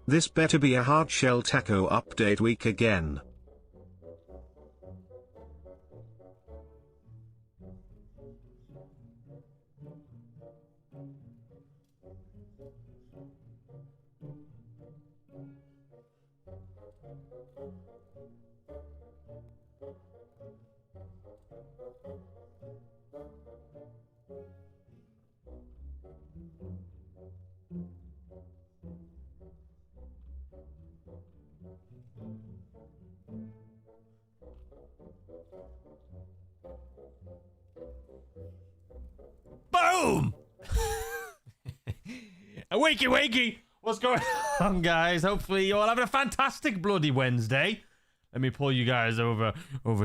This better be a hard shell taco update week again. Boom! Wakey, wakey! What's going on, guys? Hopefully you're all having a fantastic bloody Wednesday. Let me pull you guys over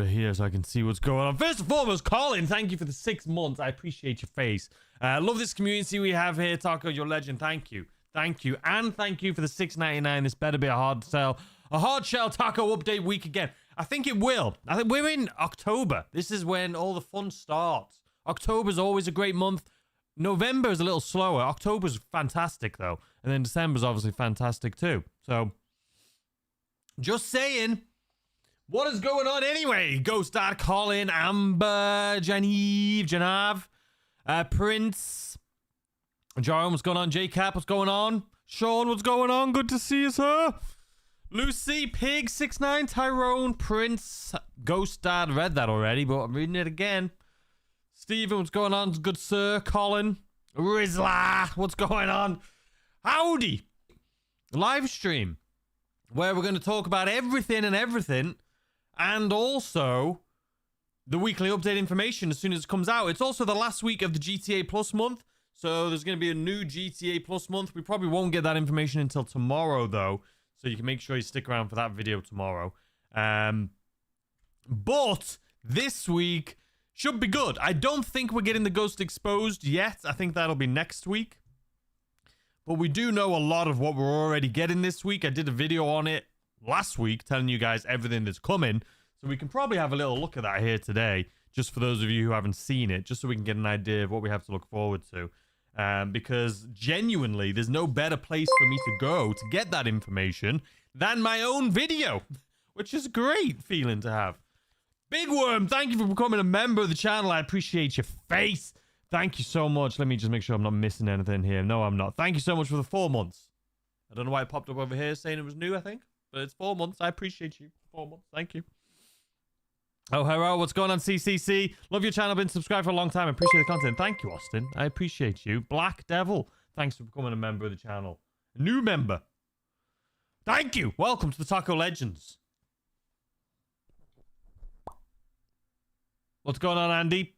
here so I can see what's going on. First and foremost, Colin, thank you for the 6 months. I appreciate your face. Love this community we have here. Taco, you're legend. Thank you. Thank you. And thank you for the $6.99. This better be a hard shell taco update week again. I think it will. I think we're in October. This is when all the fun starts. October's always a great month. November is a little slower. October's fantastic, though. And then December's obviously fantastic, too. So, just saying. What is going on anyway? Ghost Dad, Colin, Amber, Janav, Prince, Jerome, what's going on? J-Cap, what's going on? Sean, what's going on? Good to see you, sir. Lucy, Pig, 6ix9ine, Tyrone, Prince, Ghost Dad. Read that already, but I'm reading it again. Steven, what's going on? Good sir. Colin, Rizla, what's going on? Howdy. Live stream where we're going to talk about everything and also the weekly update information as soon as it comes out. It's also the last week of the GTA Plus month, so there's going to be a new GTA Plus month. We probably won't get that information until tomorrow, though, so you can make sure you stick around for that video tomorrow. But this week should be good. I don't think we're getting the Ghost Exposed yet. I think that'll be next week. But we do know a lot of what we're already getting this week. I did a video on it last week telling you guys everything that's coming. So we can probably have a little look at that here today, just for those of you who haven't seen it, just so we can get an idea of what we have to look forward to. Because genuinely, there's no better place for me to go to get that information than my own video, which is a great feeling to have. Big Worm, thank you for becoming a member of the channel. I appreciate your face. Thank you so much. Let me just make sure I'm not missing anything here. No, I'm not. Thank you so much for the 4 months. I don't know why it popped up over here saying it was new, I think. But it's 4 months. I appreciate you. 4 months. Thank you. Oh, hello. What's going on, CCC? Love your channel. Been subscribed for a long time. I appreciate the content. Thank you, Austin. I appreciate you. Black Devil, thanks for becoming a member of the channel. A new member. Thank you. Welcome to the Taco Legends. What's going on, Andy?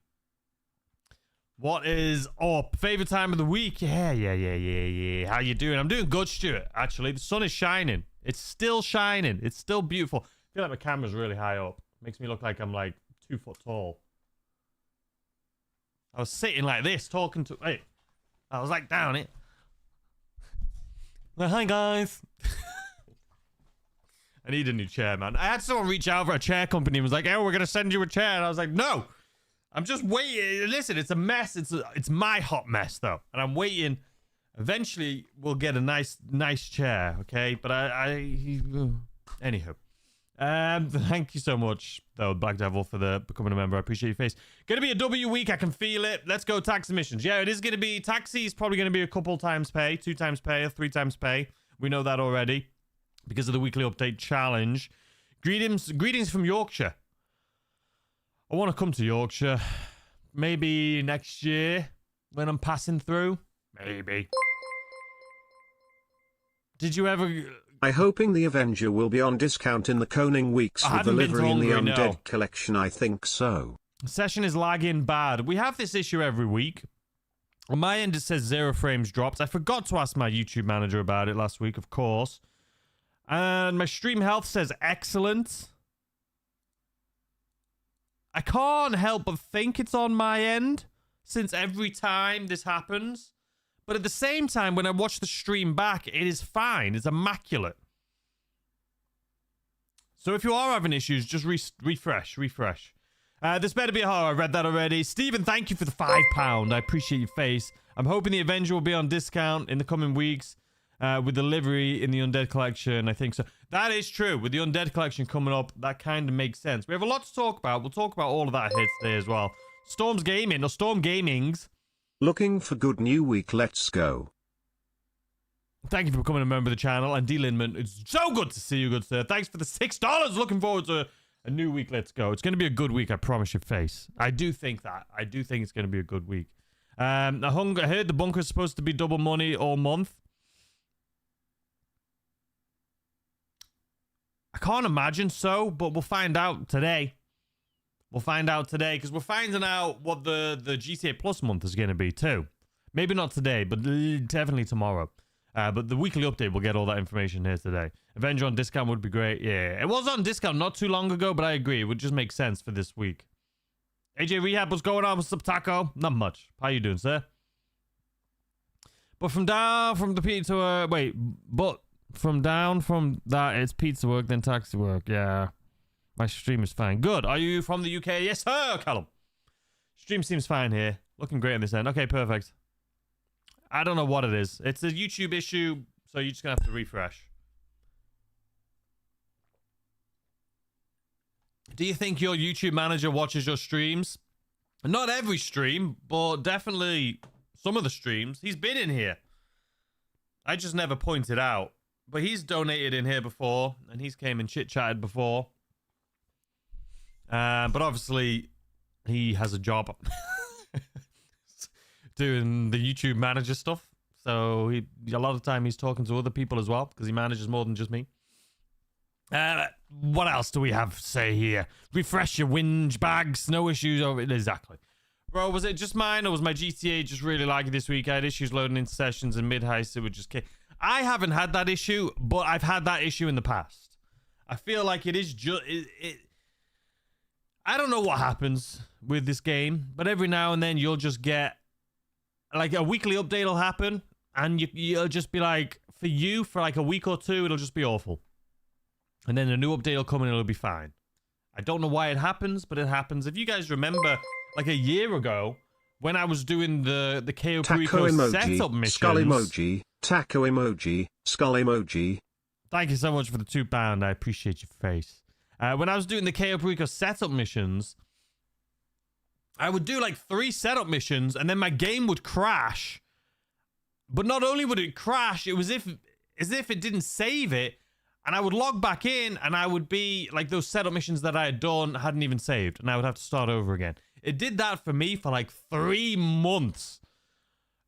What is up? Favorite time of the week? Yeah. How you doing? I'm doing good, Stuart, actually. The sun is shining. It's still shining. It's still beautiful. I feel like my camera's really high up. Makes me look like I'm like 2 foot tall. I was sitting like this, talking to... Wait. I was like down it. Well, hi, guys. I need a new chair, man. I had someone reach out for a chair company and was like, oh, we're going to send you a chair. And I was like, no. I'm just waiting. Listen, it's a mess. It's my hot mess, though. And I'm waiting. Eventually, we'll get a nice chair, okay? But anywho. Thank you so much, though, Black Devil, for becoming a member. I appreciate your face. Gonna be a W week. I can feel it. Let's go tax emissions. Yeah, it is gonna be. Taxi is probably gonna be a couple times pay, 2 times pay, or 3 times pay. We know that already because of the weekly update challenge. Greetings from Yorkshire. I want to come to Yorkshire. Maybe next year when I'm passing through. Maybe. Did you ever... I'm hoping the Avenger will be on discount in the Koning weeks with delivery in the Undead collection. I think so. Session is lagging bad. We have this issue every week. On my end, it says 0 frames dropped. I forgot to ask my YouTube manager about it last week, of course. And my stream health says excellent. I can't help but think it's on my end, since every time this happens. But at the same time, when I watch the stream back, it is fine. It's immaculate. So if you are having issues, just refresh. This better be hard. I read that already. Stephen, thank you for the £5. I appreciate your face. I'm hoping the Avenger will be on discount in the coming weeks. with delivery in the Undead Collection. I think so. That is true. With the Undead Collection coming up, that kind of makes sense. We have a lot to talk about. We'll talk about all of that here today as well. Storm Gaming's. Looking for good new week. Let's go. Thank you for becoming a member of the channel. And D. Lindman, it's so good to see you, good sir. Thanks for the $6. Looking forward to a new week. Let's go. It's going to be a good week. I promise your face. I do think that. I do think it's going to be a good week. I heard the bunker's supposed to be double money all month. I can't imagine so, but we'll find out today. We'll find out today because we're finding out what the GTA Plus month is going to be too. Maybe not today, but definitely tomorrow. But the weekly update, we'll get all that information here today. Avenger on discount would be great. Yeah, it was on discount not too long ago, but I agree. It would just make sense for this week. AJ Rehab, what's going on? What's up, Taco? Not much. How you doing, sir? But from down from the pizza, from that, it's pizza work, then taxi work. Yeah. My stream is fine. Good. Are you from the UK? Yes, sir, Callum. Stream seems fine here. Looking great on this end. Okay, perfect. I don't know what it is. It's a YouTube issue, so you're just going to have to refresh. Do you think your YouTube manager watches your streams? Not every stream, but definitely some of the streams. He's been in here. I just never pointed out. But he's donated in here before, and he's came and chit-chatted before. But obviously, he has a job doing the YouTube manager stuff. So a lot of the time he's talking to other people as well, because he manages more than just me. What else do we have to say here? Refresh your whinge bags. No issues over it. Exactly. Bro, was it just mine, or was my GTA just really laggy this week? I had issues loading into sessions and mid-heist. It would just kick. I haven't had that issue, but I've had that issue in the past. I feel like it is just... I don't know what happens with this game, but every now and then you'll just get... Like, a weekly update will happen, and you'll just be like... For you, for like a week or two, it'll just be awful. And then a new update will come and it'll be fine. I don't know why it happens, but it happens. If you guys remember, like a year ago, when I was doing the KO Perico setup missions... Skull emoji, taco emoji, skull emoji. Thank you so much for the £2. I appreciate your face. When I was doing the KO Perico setup missions, I would do like 3 setup missions, and then my game would crash. But not only would it crash, it was as if it didn't save it, and I would log back in, and I would be like those setup missions that I had done hadn't even saved, and I would have to start over again. It did that for me for like 3 months.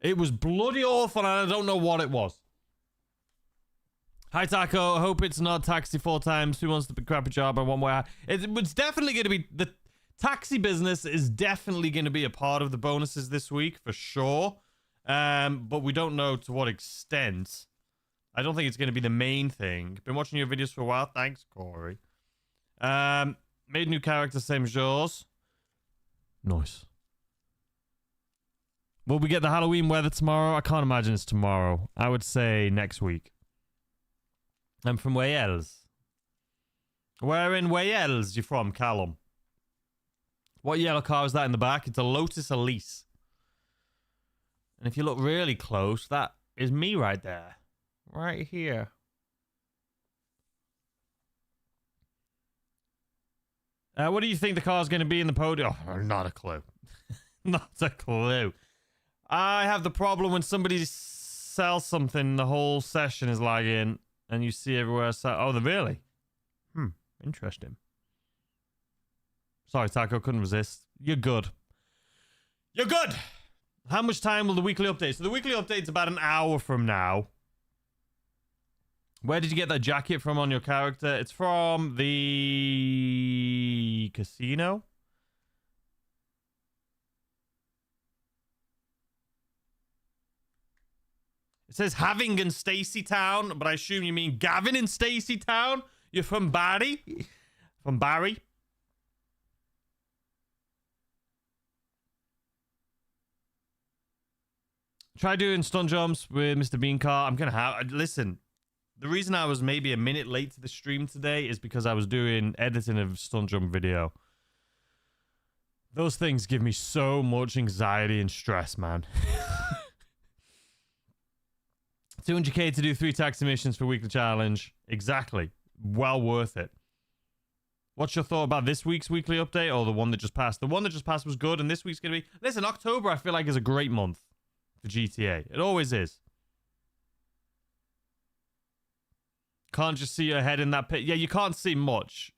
It was bloody awful, and I don't know what it was. Hi, Taco. I hope it's not taxi 4 times. Who wants to be crappy job? I want more. It's definitely going to be... The taxi business is definitely going to be a part of the bonuses this week, for sure. But we don't know to what extent. I don't think it's going to be the main thing. Been watching your videos for a while. Thanks, Corey. Made new character, same as yours. Nice. Will we get the Halloween weather tomorrow? I can't imagine it's tomorrow. I would say next week. I'm from Wales. Where in Wales you from, Callum? What yellow car is that in the back? It's a Lotus Elise. And if you look really close, that is me right there. Right here. What do you think the car's going to be in the podium? Oh, not a clue. Not a clue. I have the problem when somebody sells something, the whole session is lagging, and you see everywhere. Oh, really? Interesting. Sorry, Taco, couldn't resist. You're good. You're good! How much time will the weekly update? So the weekly update's about an hour from now. Where did you get that jacket from on your character? It's from the casino. It says Having and Stacy Town, but I assume you mean Gavin and Stacy Town. You're from Barry? From Barry? Try doing stunt jumps with Mr. Bean Car. I'm going to have... Listen, the reason I was maybe a minute late to the stream today is because I was doing editing of stunt jump video. Those things give me so much anxiety and stress, man. 200k to do 3 taxi missions for weekly challenge. Exactly. Well worth it. What's your thought about this week's weekly update or the one that just passed? The one that just passed was good, and this week's going to be... Listen, October I feel like is a great month for GTA. It always is. Can't just see your head in that pit. Yeah, you can't see much.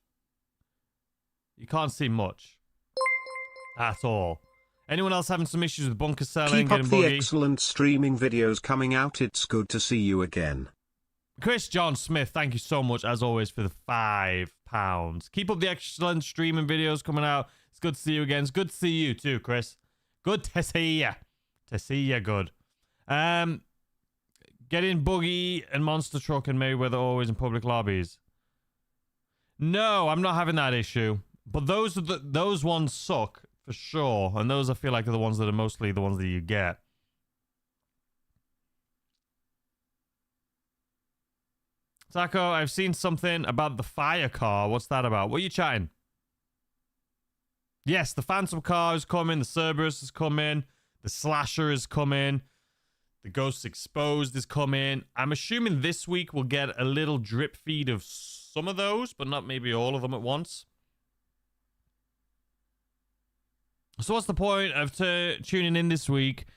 You can't see much. At all. Anyone else having some issues with bunker selling? Keep up the buggy? excellent streaming videos coming out. It's good to see you again. Chris John Smith, thank you so much, as always, for the £5. Keep up the excellent streaming videos coming out. It's good to see you again. It's good to see you too, Chris. Good to see ya. To see ya good. Get in Buggy and Monster Truck and Mayweather always in public lobbies. No, I'm not having that issue. But those ones suck, for sure. And those I feel like are the ones that are mostly the ones that you get. Taco, I've seen something about the fire car. What's that about? What are you chatting? Yes, the Phantom car is coming. The Cerberus is coming. The Slasher is coming. The Ghost Exposed is coming. I'm assuming this week we'll get a little drip feed of some of those, but not maybe all of them at once. So what's the point of tuning in this week?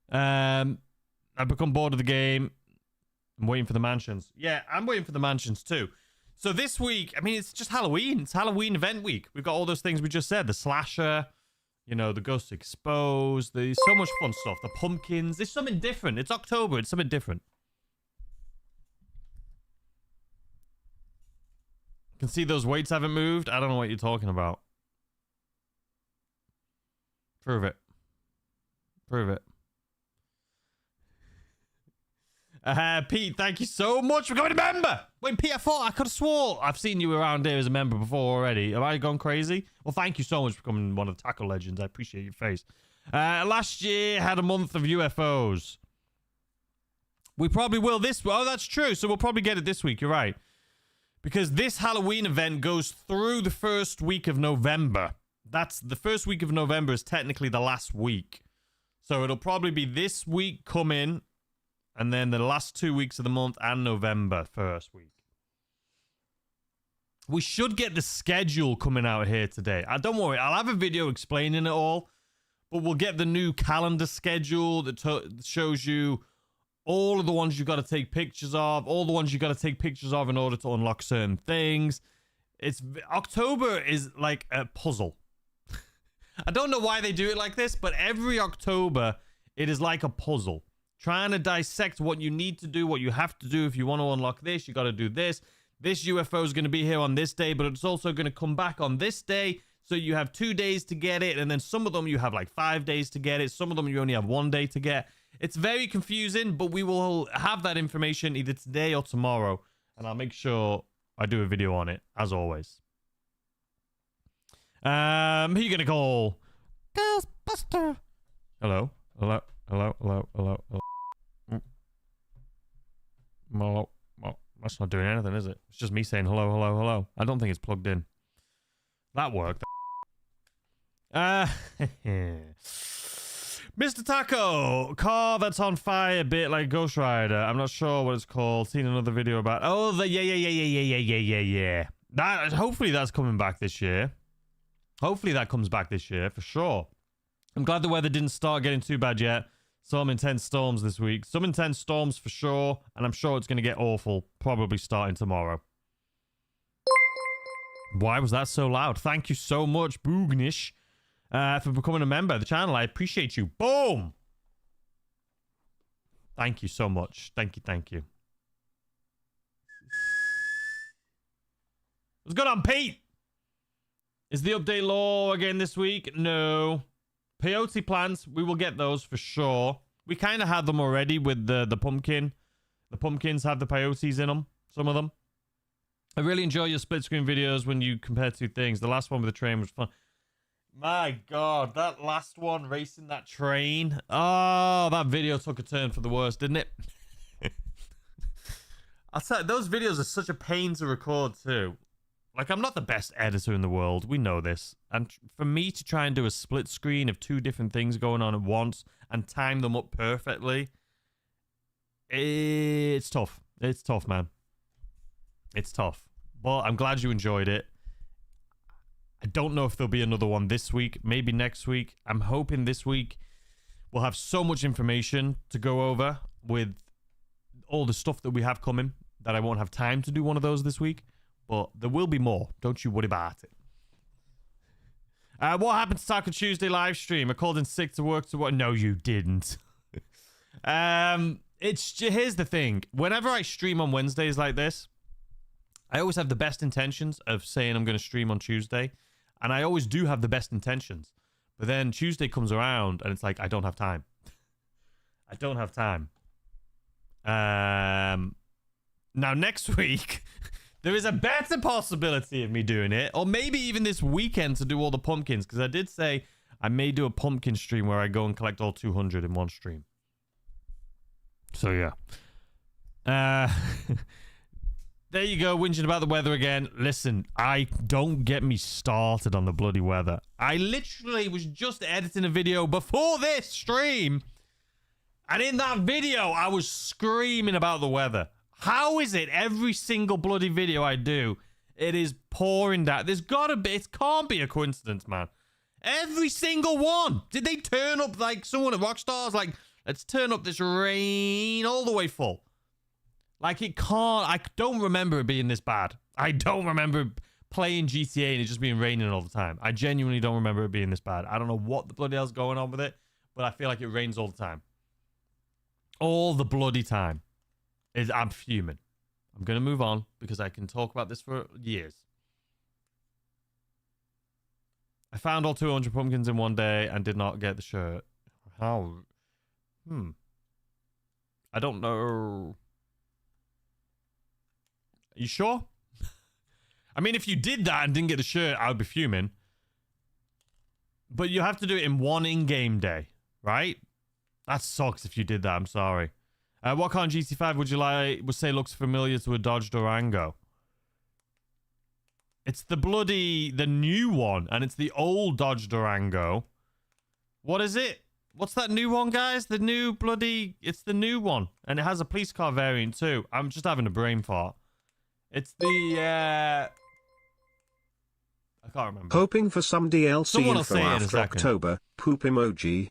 I've become bored of the game. I'm waiting for the mansions. Yeah, I'm waiting for the mansions too. So this week, I mean, it's just Halloween. It's Halloween event week. We've got all those things we just said. The Slasher, you know, the Ghost Exposed. There's so much fun stuff. The pumpkins. It's something different. It's October. It's something different. You can see those weights haven't moved. I don't know what you're talking about. Prove it. Prove it. Pete, thank you so much for becoming a member. Wait, Pete, I could have swore I've seen you around here as a member before already. Have I gone crazy? Well, thank you so much for becoming one of the Taco Legends. I appreciate your face. Last year had a month of UFOs. We probably will this... Oh, that's true. So we'll probably get it this week. You're right. Because this Halloween event goes through the first week of November. That's the first week of November is technically the last week. So it'll probably be this week come in. And then the last 2 weeks of the month and November first week. We should get the schedule coming out here today. Don't worry, I'll have a video explaining it all. But we'll get the new calendar schedule that shows you all of the ones you've got to take pictures of. All the ones you've got to take pictures of in order to unlock certain things. October is like a puzzle. I don't know why they do it like this, but every October, it is like a puzzle. Trying to dissect what you need to do, what you have to do if you want to unlock this. You got to do this. This UFO is going to be here on this day, but it's also going to come back on this day. So you have 2 days to get it. And then some of them you have like 5 days to get it. Some of them you only have 1 day to get. It's very confusing, but we will have that information either today or tomorrow. And I'll make sure I do a video on it, as always. Who are you going to call? Ghostbuster. Hello? Hello? Hello? Hello? Hello? Hello? Well, that's not doing anything, is it? It's just me saying hello, hello, hello. I don't think it's plugged in. That worked. Mr. Taco, car that's on fire, a bit like Ghost Rider. I'm not sure what it's called. Seen another video about. Oh, yeah. That hopefully that's coming back this year. Hopefully that comes back this year for sure. I'm glad the weather didn't start getting too bad yet. Some intense storms this week. Some intense storms for sure. And I'm sure it's going to get awful. Probably starting tomorrow. Why was that so loud? Thank you so much, Boognish, for becoming a member of the channel. I appreciate you. Boom! Thank you so much. Thank you, thank you. What's going on, Pete? Is the update law again this week? No. Peyote plants, we will get those for sure. We kind of had them already with the pumpkin. The pumpkins have the peyotes in them, some of them. I really enjoy your split screen videos when you compare two things. The last one with the train was fun. My God, that last one racing that train. Oh, that video took a turn for the worst, didn't it? I'll tell you, those videos are such a pain to record too. Like, I'm not the best editor in the world. We know this. And for me to try and do a split screen of two different things going on at once and time them up perfectly, It's tough. It's tough, man. It's tough. But I'm glad you enjoyed it. I don't know if there'll be another one this week. Maybe next week. I'm hoping this week we'll have so much information to go over with all the stuff that we have coming that I won't have time to do one of those this week. But there will be more. Don't you worry about it. What happened to Taco Tuesday live stream? I called in sick to work to what? No, you didn't. Here's the thing. Whenever I stream on Wednesdays like this, I always have the best intentions of saying I'm going to stream on Tuesday. And I always do have the best intentions. But then Tuesday comes around and it's like, I don't have time. I don't have time. Now, next week, there is a better possibility of me doing it. Or maybe even this weekend to do all the pumpkins. Because I did say I may do a pumpkin stream where I go and collect all 200 in one stream. So, yeah. There you go, whinging about the weather again. Listen, don't get me started on the bloody weather. I literally was just editing a video before this stream. And in that video, I was screaming about the weather. How is it every single bloody video I do, it is pouring down? There's gotta be, it can't be a coincidence, man. Every single one. Did they turn up like someone at Rockstar's like, let's turn up this rain all the way full? Like, it can't... I don't remember it being this bad. I don't remember playing GTA and it just being raining all the time. I genuinely don't remember it being this bad. I don't know what the bloody hell's going on with it, but I feel like it rains all the time. All the bloody time. I'm fuming. I'm going to move on because I can talk about this for years. I found all 200 pumpkins in one day and did not get the shirt. How? I don't know... Are you sure? I mean, if you did that and didn't get the shirt, I would be fuming. But you have to do it in one in-game day, right? That sucks if you did that. I'm sorry. What kind of GT5 would say looks familiar to a Dodge Durango? It's the new one, and it's the old Dodge Durango. What is it? What's that new one, guys? It's the new one. And it has a police car variant, too. I'm just having a brain fart. It's the, I can't remember. Hoping for some DLC info after October. Poop emoji.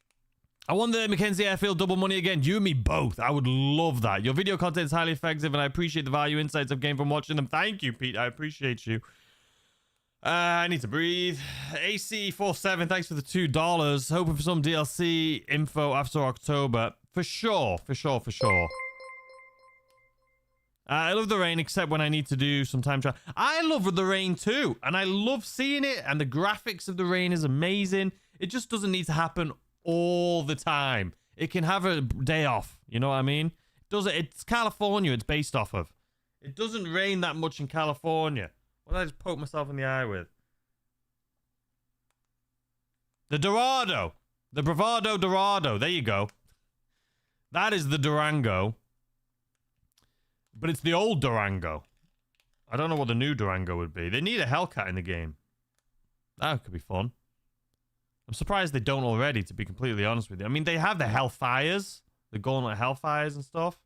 I won the Mackenzie Airfield double money again. You and me both. I would love that. Your video content is highly effective, and I appreciate the value insights I've gained from watching them. Thank you, Pete. I appreciate you. I need to breathe. AC47, thanks for the $2. Hoping for some DLC info after October. For sure. I love the rain, except when I need to do some time trial. I love the rain too, and I love seeing it, and the graphics of the rain is amazing. It just doesn't need to happen all the time. It can have a day off, you know what I mean? It's California it's based off of. It doesn't rain that much in California. What did I just poke myself in the eye with? The Dorado. The Bravado Dorado. There you go. That is the Durango. But it's the old Durango. I don't know what the new Durango would be. They need a Hellcat in the game. That could be fun. I'm surprised they don't already, to be completely honest with you. I mean, they have the Hellfires. The Gauntlet Hellfires and stuff.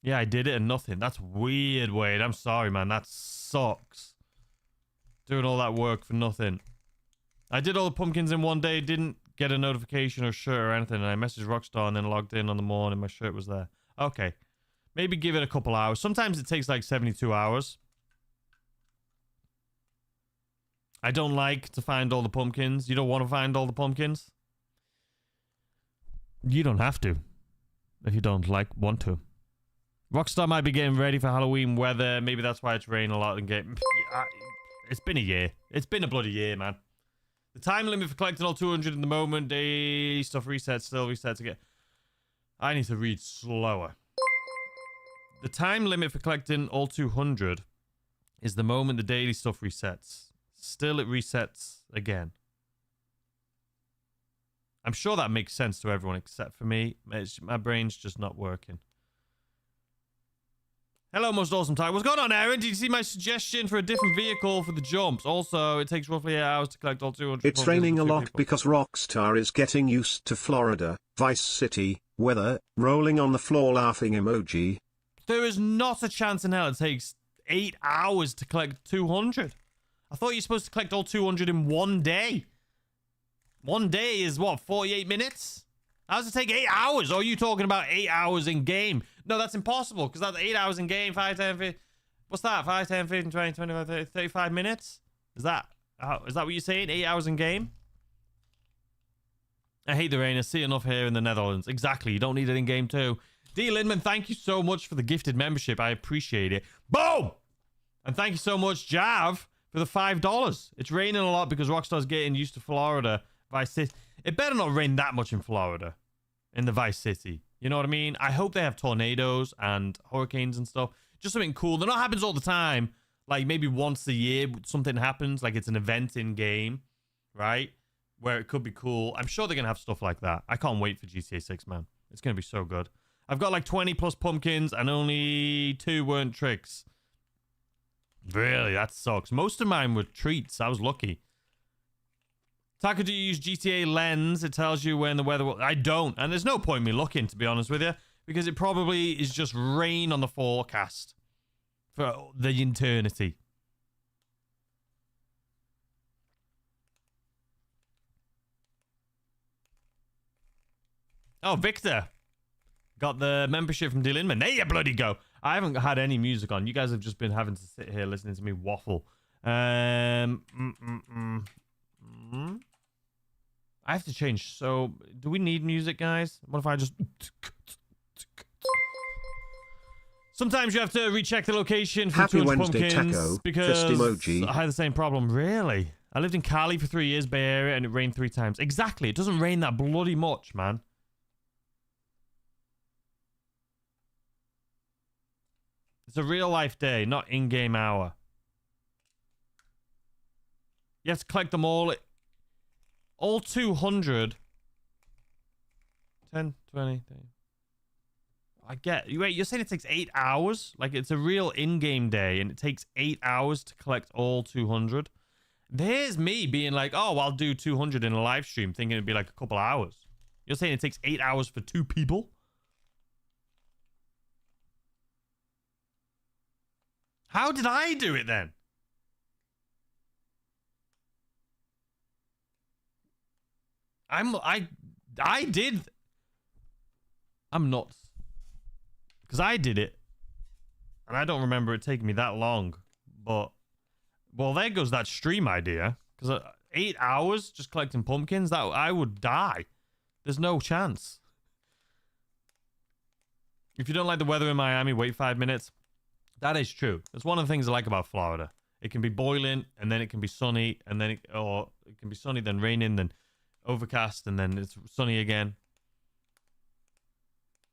Yeah, I did it and nothing. That's weird, Wade. I'm sorry, man. That sucks. Doing all that work for nothing. I did all the pumpkins in one day. Didn't get a notification or shirt or anything. And I messaged Rockstar and then logged in on the morning. My shirt was there. Okay. Maybe give it a couple hours. Sometimes it takes like 72 hours. I don't like to find all the pumpkins. You don't want to find all the pumpkins? You don't have to. If you don't want to. Rockstar might be getting ready for Halloween weather. Maybe that's why it's raining a lot and getting... It's been a year. It's been a bloody year, man. The time limit for collecting all 200 in the moment. Day stuff resets, still resets again. I need to read slower. The time limit for collecting all 200 is the moment the daily stuff resets. Still it resets again. I'm sure that makes sense to everyone except for me. My brain's just not working. Hello, most awesome time. What's going on, Aaron? Did you see my suggestion for a different vehicle for the jumps? Also, it takes roughly 8 hours to collect all 200. It's raining a lot because Rockstar is getting used to Florida, Vice City, weather, rolling on the floor laughing emoji. There is not a chance in hell it takes 8 hours to collect 200. I thought you're supposed to collect all 200 in 1 day. 1 day is what, 48 minutes? How does it take 8 hours? Or are you talking about 8 hours in game? No, that's impossible, because that's 8 hours in game, 5, 10, 15... What's that? 5, 10, 15, 20, 25, 30, 35 minutes? Is that what you're saying? 8 hours in game? I hate the rain. I see enough here in the Netherlands. Exactly. You don't need it in game too. D. Lindman, thank you so much for the gifted membership. I appreciate it. Boom! And thank you so much, Jav, for the $5. It's raining a lot because Rockstar's getting used to Florida, Vice City. It better not rain that much in Florida, in the Vice City. You know what I mean? I hope they have tornadoes and hurricanes and stuff. Just something cool. That not happens all the time. Like maybe once a year something happens, like it's an event in game, right? Where it could be cool. I'm sure they're going to have stuff like that. I can't wait for GTA 6, man. It's going to be so good. I've got like 20 plus pumpkins and only 2 weren't tricks. Really? That sucks. Most of mine were treats. I was lucky. Taco, do you use GTA Lens? It tells you when the weather will... I don't. And there's no point in me looking, to be honest with you. Because it probably is just rain on the forecast. For the eternity. Oh, Victor. Got the membership from D. Lindman. There you bloody go. I haven't had any music on. You guys have just been having to sit here listening to me waffle. I have to change. So, do we need music, guys? What if I just... Sometimes you have to recheck the location for Happy 200 Wednesday, pumpkins Taco. because Fist emoji. I had the same problem. Really? I lived in Cali for 3 years, Bay Area, and it rained 3 times. Exactly. It doesn't rain that bloody much, man. It's a real life day, not in-game hour. You have to collect them all. All 200. 10, 20, 30. I get... Wait, you're saying it takes 8 hours? Like, it's a real in-game day, and it takes 8 hours to collect all 200? There's me being like, oh, I'll do 200 in a live stream, thinking it'd be like a couple hours. You're saying it takes 8 hours for 2 people? How did I do it then? I did. I'm nuts. Because I did it. And I don't remember it taking me that long. But, well, there goes that stream idea. Because 8 hours just collecting pumpkins, that I would die. There's no chance. If you don't like the weather in Miami, wait 5 minutes. That is true. That's one of the things I like about Florida. It can be boiling, and then it can be sunny, and then or it can be sunny, then raining, then overcast, and then it's sunny again.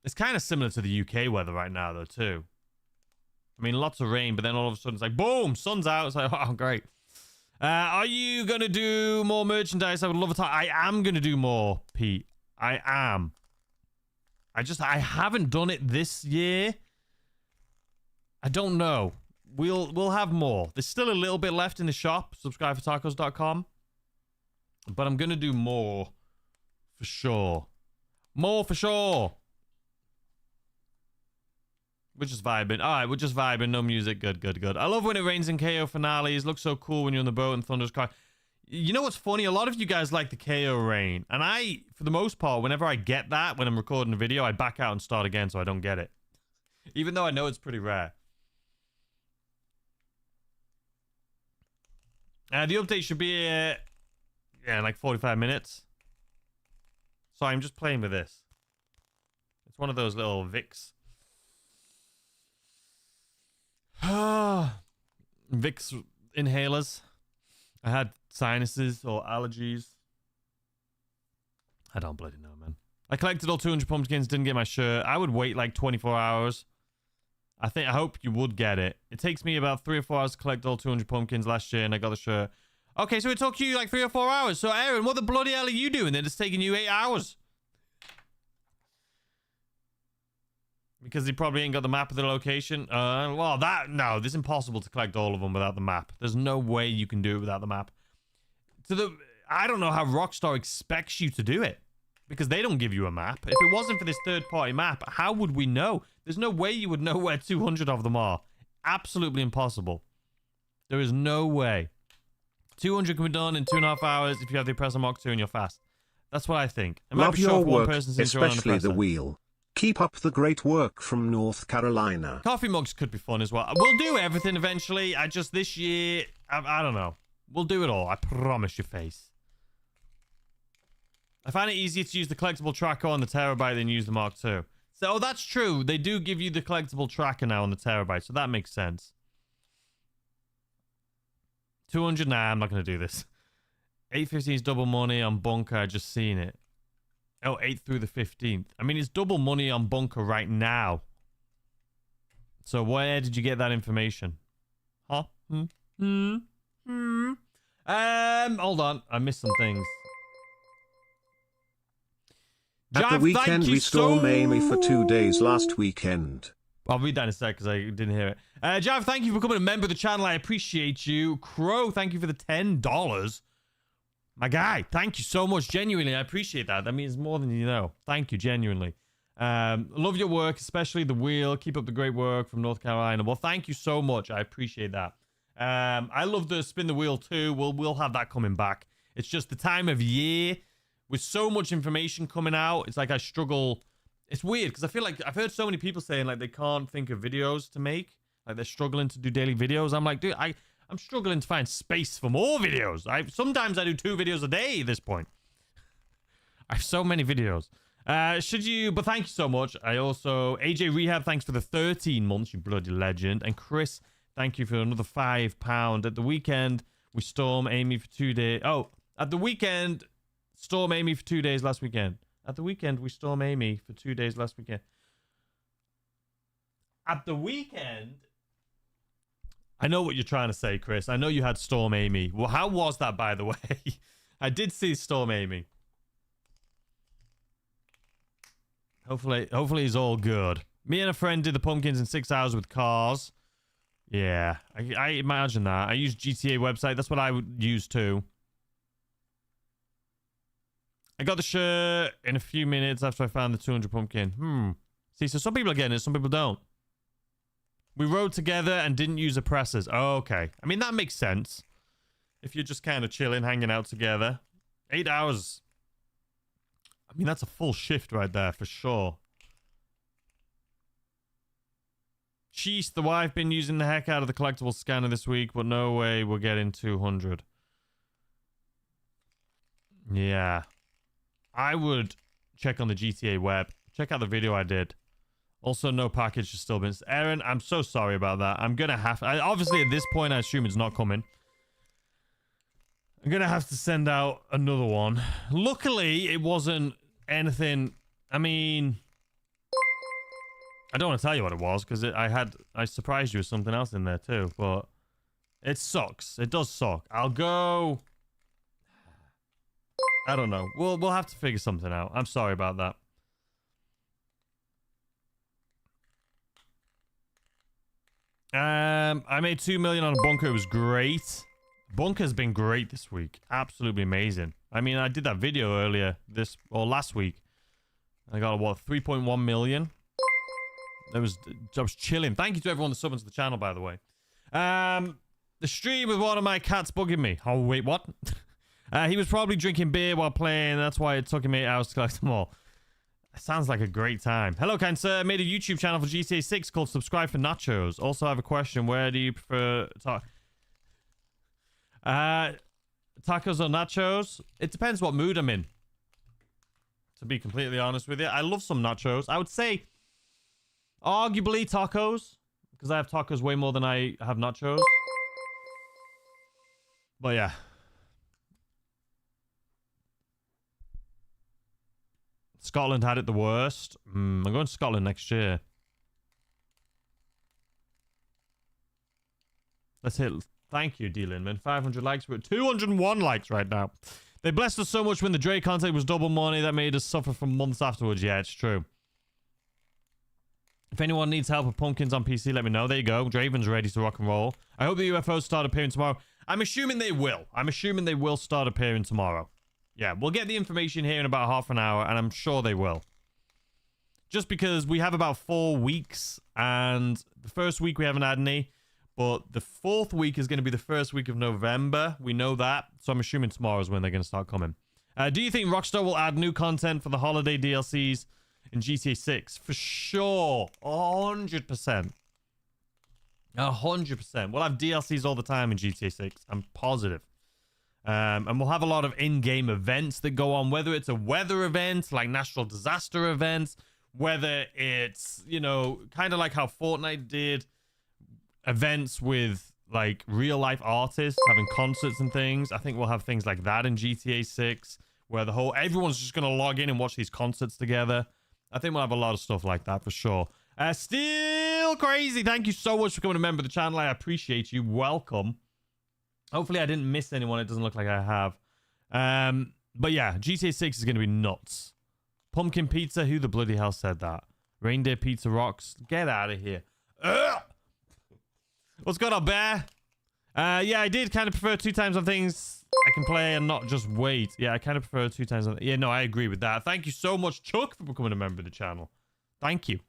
It's kind of similar to the UK weather right now, though, too. I mean, lots of rain, but then all of a sudden it's like, boom, sun's out. It's like, oh, great. Are you going to do more merchandise? I would love it. I am going to do more, Pete. I am. I haven't done it this year. I don't know. We'll have more. There's still a little bit left in the shop. Subscribefortacos.com. But I'm going to do more for sure. More for sure. We're just vibing. All right, we're just vibing. No music. Good, good, good. I love when it rains in KO finales. Looks so cool when you're on the boat and thunder's cry. You know what's funny? A lot of you guys like the KO rain. And I, for the most part, whenever I get that, when I'm recording a video, I back out and start again so I don't get it. Even though I know it's pretty rare. The update should be, yeah, in like 45 minutes. Sorry, I'm just playing with this. It's one of those little Vicks. Vicks inhalers. I had sinuses or allergies. I don't bloody know, man. I collected all 200 pumpkins, didn't get my shirt. I would wait like 24 hours. I hope you would get it. It takes me about 3 or 4 hours to collect all 200 pumpkins last year, and I got the shirt. Okay, so it took you like 3 or 4 hours. So, Aaron, what the bloody hell are you doing then? It's taking you 8 hours. Because he probably ain't got the map of the location. No, it's impossible to collect all of them without the map. There's no way you can do it without the map. I don't know how Rockstar expects you to do it. Because they don't give you a map. If it wasn't for this third-party map, how would we know? There's no way you would know where 200 of them are. Absolutely impossible. There is no way. 200 can be done in 2.5 hours if you have the Oppressor Mark II and you're fast. That's what I think. It might Love be your short for one work, person since you're on an especially the Oppressor. wheel. Keep up the great work from North Carolina. Coffee mugs could be fun as well. We'll do everything eventually. This year, I don't know. We'll do it all. I promise your face. I find it easier to use the collectible tracker on the Terabyte than use the Mark II. So, that's true. They do give you the collectible tracker now on the Terabyte, so that makes sense. 200? Nah, I'm not going to do this. 815 is double money on Bunker. I just seen it. Oh, 8th through the 15th. I mean, it's double money on Bunker right now. So, where did you get that information? Huh? Hold on. I missed some things. At the weekend, we stormed Amy for 2 days last weekend. I'll read that in a sec because I didn't hear it. Jav, thank you for becoming a member of the channel. I appreciate you. Crow, thank you for the $10. My guy, thank you so much. Genuinely, I appreciate that. That means more than you know. Thank you, genuinely. Love your work, especially the wheel. Keep up the great work from North Carolina. Well, thank you so much. I appreciate that. I love the spin the wheel too. We'll have that coming back. It's just the time of year with so much information coming out. It's like I struggle. It's weird because I feel like I've heard so many people saying like they can't think of videos to make. Like they're struggling to do daily videos. I'm like, dude, I'm struggling to find space for more videos. Sometimes I do 2 videos a day at this point. I have so many videos. But thank you so much. I also, AJ Rehab, thanks for the 13 months, you bloody legend. And Chris, thank you for another £5. At the weekend, we storm Amy for 2 days. Oh, at the weekend, storm Amy for 2 days last weekend. At the weekend, we storm Amy for 2 days last weekend. At the weekend... I know what you're trying to say, Chris. I know you had Storm Amy. Well, how was that, by the way? I did see Storm Amy. Hopefully it's all good. Me and a friend did the pumpkins in 6 hours with cars. Yeah, I imagine that. I use GTA website. That's what I would use too. I got the shirt in a few minutes after I found the 200 pumpkin. See, so some people are getting it, some people don't. We rode together and didn't use oppressors. Oh, okay. I mean, that makes sense. If you're just kind of chilling, hanging out together. 8 hours. I mean, that's a full shift right there, for sure. Jeez, the wife been using the heck out of the collectible scanner this week, but no way we're getting 200. Yeah. I would check on the GTA web. Check out the video I did. Also, no package has still been... Aaron, I'm so sorry about that. I'm going to have... obviously, at this point, I assume it's not coming. I'm going to have to send out another one. Luckily, it wasn't anything... I mean... I don't want to tell you what it was, because I surprised you with something else in there, too. But it sucks. It does suck. I'll go... I don't know. We'll have to figure something out. I'm sorry about that. I made 2 million on a bunker. It was great. Bunker's been great this week. Absolutely amazing. I mean, I did that video earlier last week. I got, what, 3.1 million? I was chilling. Thank you to everyone that subbed to the channel, by the way. The stream with one of my cats bugging me. Oh, wait, what? He was probably drinking beer while playing. That's why it took him 8 hours to collect them all. Sounds like a great time. Hello, kind sir. I made a YouTube channel for GTA 6 called Subscribe for Nachos. Also, I have a question. Where do you prefer tacos or nachos? It depends what mood I'm in. To be completely honest with you, I love some nachos. I would say, arguably tacos, because I have tacos way more than I have nachos. But yeah. Scotland had it the worst. I'm going to Scotland next year. Let's hit... Thank you, D. Linman. 500 likes. We're at 201 likes right now. They blessed us so much when the Drake content was double money. That made us suffer for months afterwards. Yeah, it's true. If anyone needs help with pumpkins on PC, let me know. There you go. Draven's ready to rock and roll. I hope the UFOs start appearing tomorrow. I'm assuming they will. I'm assuming they will start appearing tomorrow. Yeah, we'll get the information here in about half an hour, and I'm sure they will. Just because we have about 4 weeks, and the first week we haven't had any, but the 4th week is going to be the first week of November. We know that, so I'm assuming tomorrow is when they're going to start coming. Do you think Rockstar will add new content for the holiday DLCs in GTA 6? For sure. 100%. 100%. We'll have DLCs all the time in GTA 6. I'm positive. And we'll have a lot of in-game events that go on, whether it's a weather event, like natural disaster events, whether it's, you know, kind of like how Fortnite did events with, like, real-life artists having concerts and things. I think we'll have things like that in GTA 6, where everyone's just going to log in and watch these concerts together. I think we'll have a lot of stuff like that for sure. Still crazy. Thank you so much for coming to member the channel. I appreciate you. Welcome. Hopefully I didn't miss anyone. It doesn't look like I have. But yeah, GTA 6 is going to be nuts. Pumpkin pizza. Who the bloody hell said that? Reindeer pizza rocks. Get out of here. Ugh! What's going on, Bear? Yeah, I did kind of prefer 2 times on things I can play and not just wait. Yeah, I kind of prefer 2 times on... Yeah, no, I agree with that. Thank you so much, Chuck, for becoming a member of the channel. Thank you.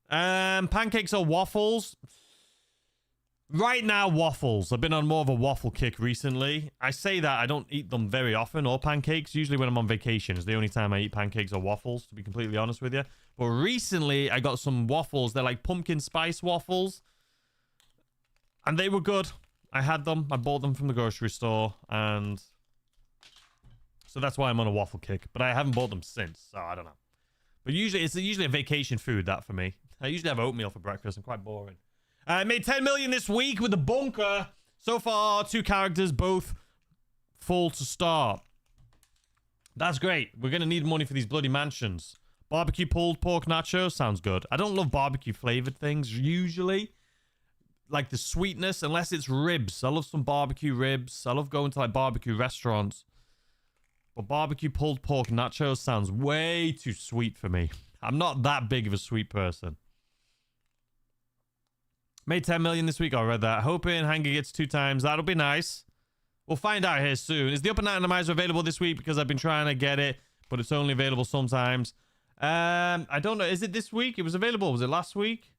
Pancakes or waffles? Right now, waffles. I've been on more of a waffle kick recently. I say that I don't eat them very often, or pancakes. Usually when I'm on vacation is the only time I eat pancakes or waffles, to be completely honest with you. But recently, I got some waffles. They're like pumpkin spice waffles. And they were good. I had them. I bought them from the grocery store. And so that's why I'm on a waffle kick. But I haven't bought them since, so I don't know. But usually, it's usually a vacation food, that for me. I usually have oatmeal for breakfast. I'm quite boring. I made 10 million this week with the bunker. So far, 2 characters, both full to start. That's great. We're going to need money for these bloody mansions. Barbecue pulled pork nachos sounds good. I don't love barbecue flavored things usually. Like the sweetness, unless it's ribs. I love some barbecue ribs. I love going to like barbecue restaurants. But barbecue pulled pork nachos sounds way too sweet for me. I'm not that big of a sweet person. Made 10 million this week. I read that. Hoping Hanger gets 2 times. That'll be nice. We'll find out here soon. Is the Upper Randomizer available this week? Because I've been trying to get it, but it's only available sometimes. I don't know. Is it this week? It was available. Was it last week?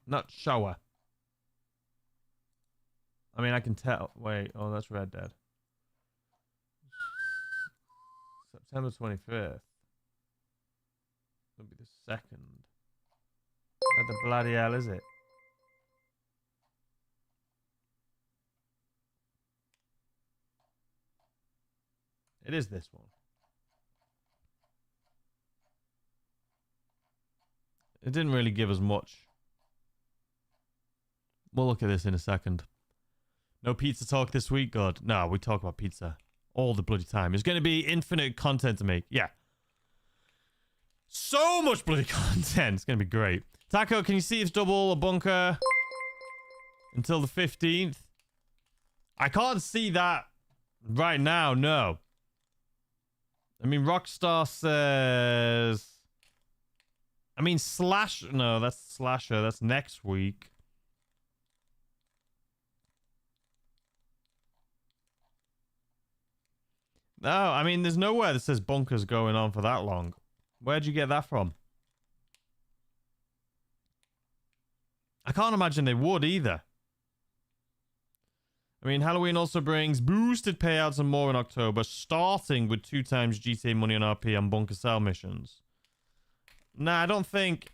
Not shower. I mean, I can tell. Wait. Oh, that's Red Dead. September 25th. It'll be the 2nd. Where the bloody hell is it? It is this one. It didn't really give us much. We'll look at this in a second. No pizza talk this week? God. No, we talk about pizza all the bloody time. There's going to be infinite content to make. Yeah. So much bloody content. It's going to be great. Taco, can you see if double a bunker until the 15th? I can't see that right now, no. I mean, Rockstar says... I mean, Slash... No, that's Slasher. That's next week. No, I mean, there's nowhere that says bunkers going on for that long. Where'd you get that from? I can't imagine they would either. I mean, Halloween also brings boosted payouts and more in October, starting with 2 times GTA money on RP and bunker cell missions. Nah, I don't think...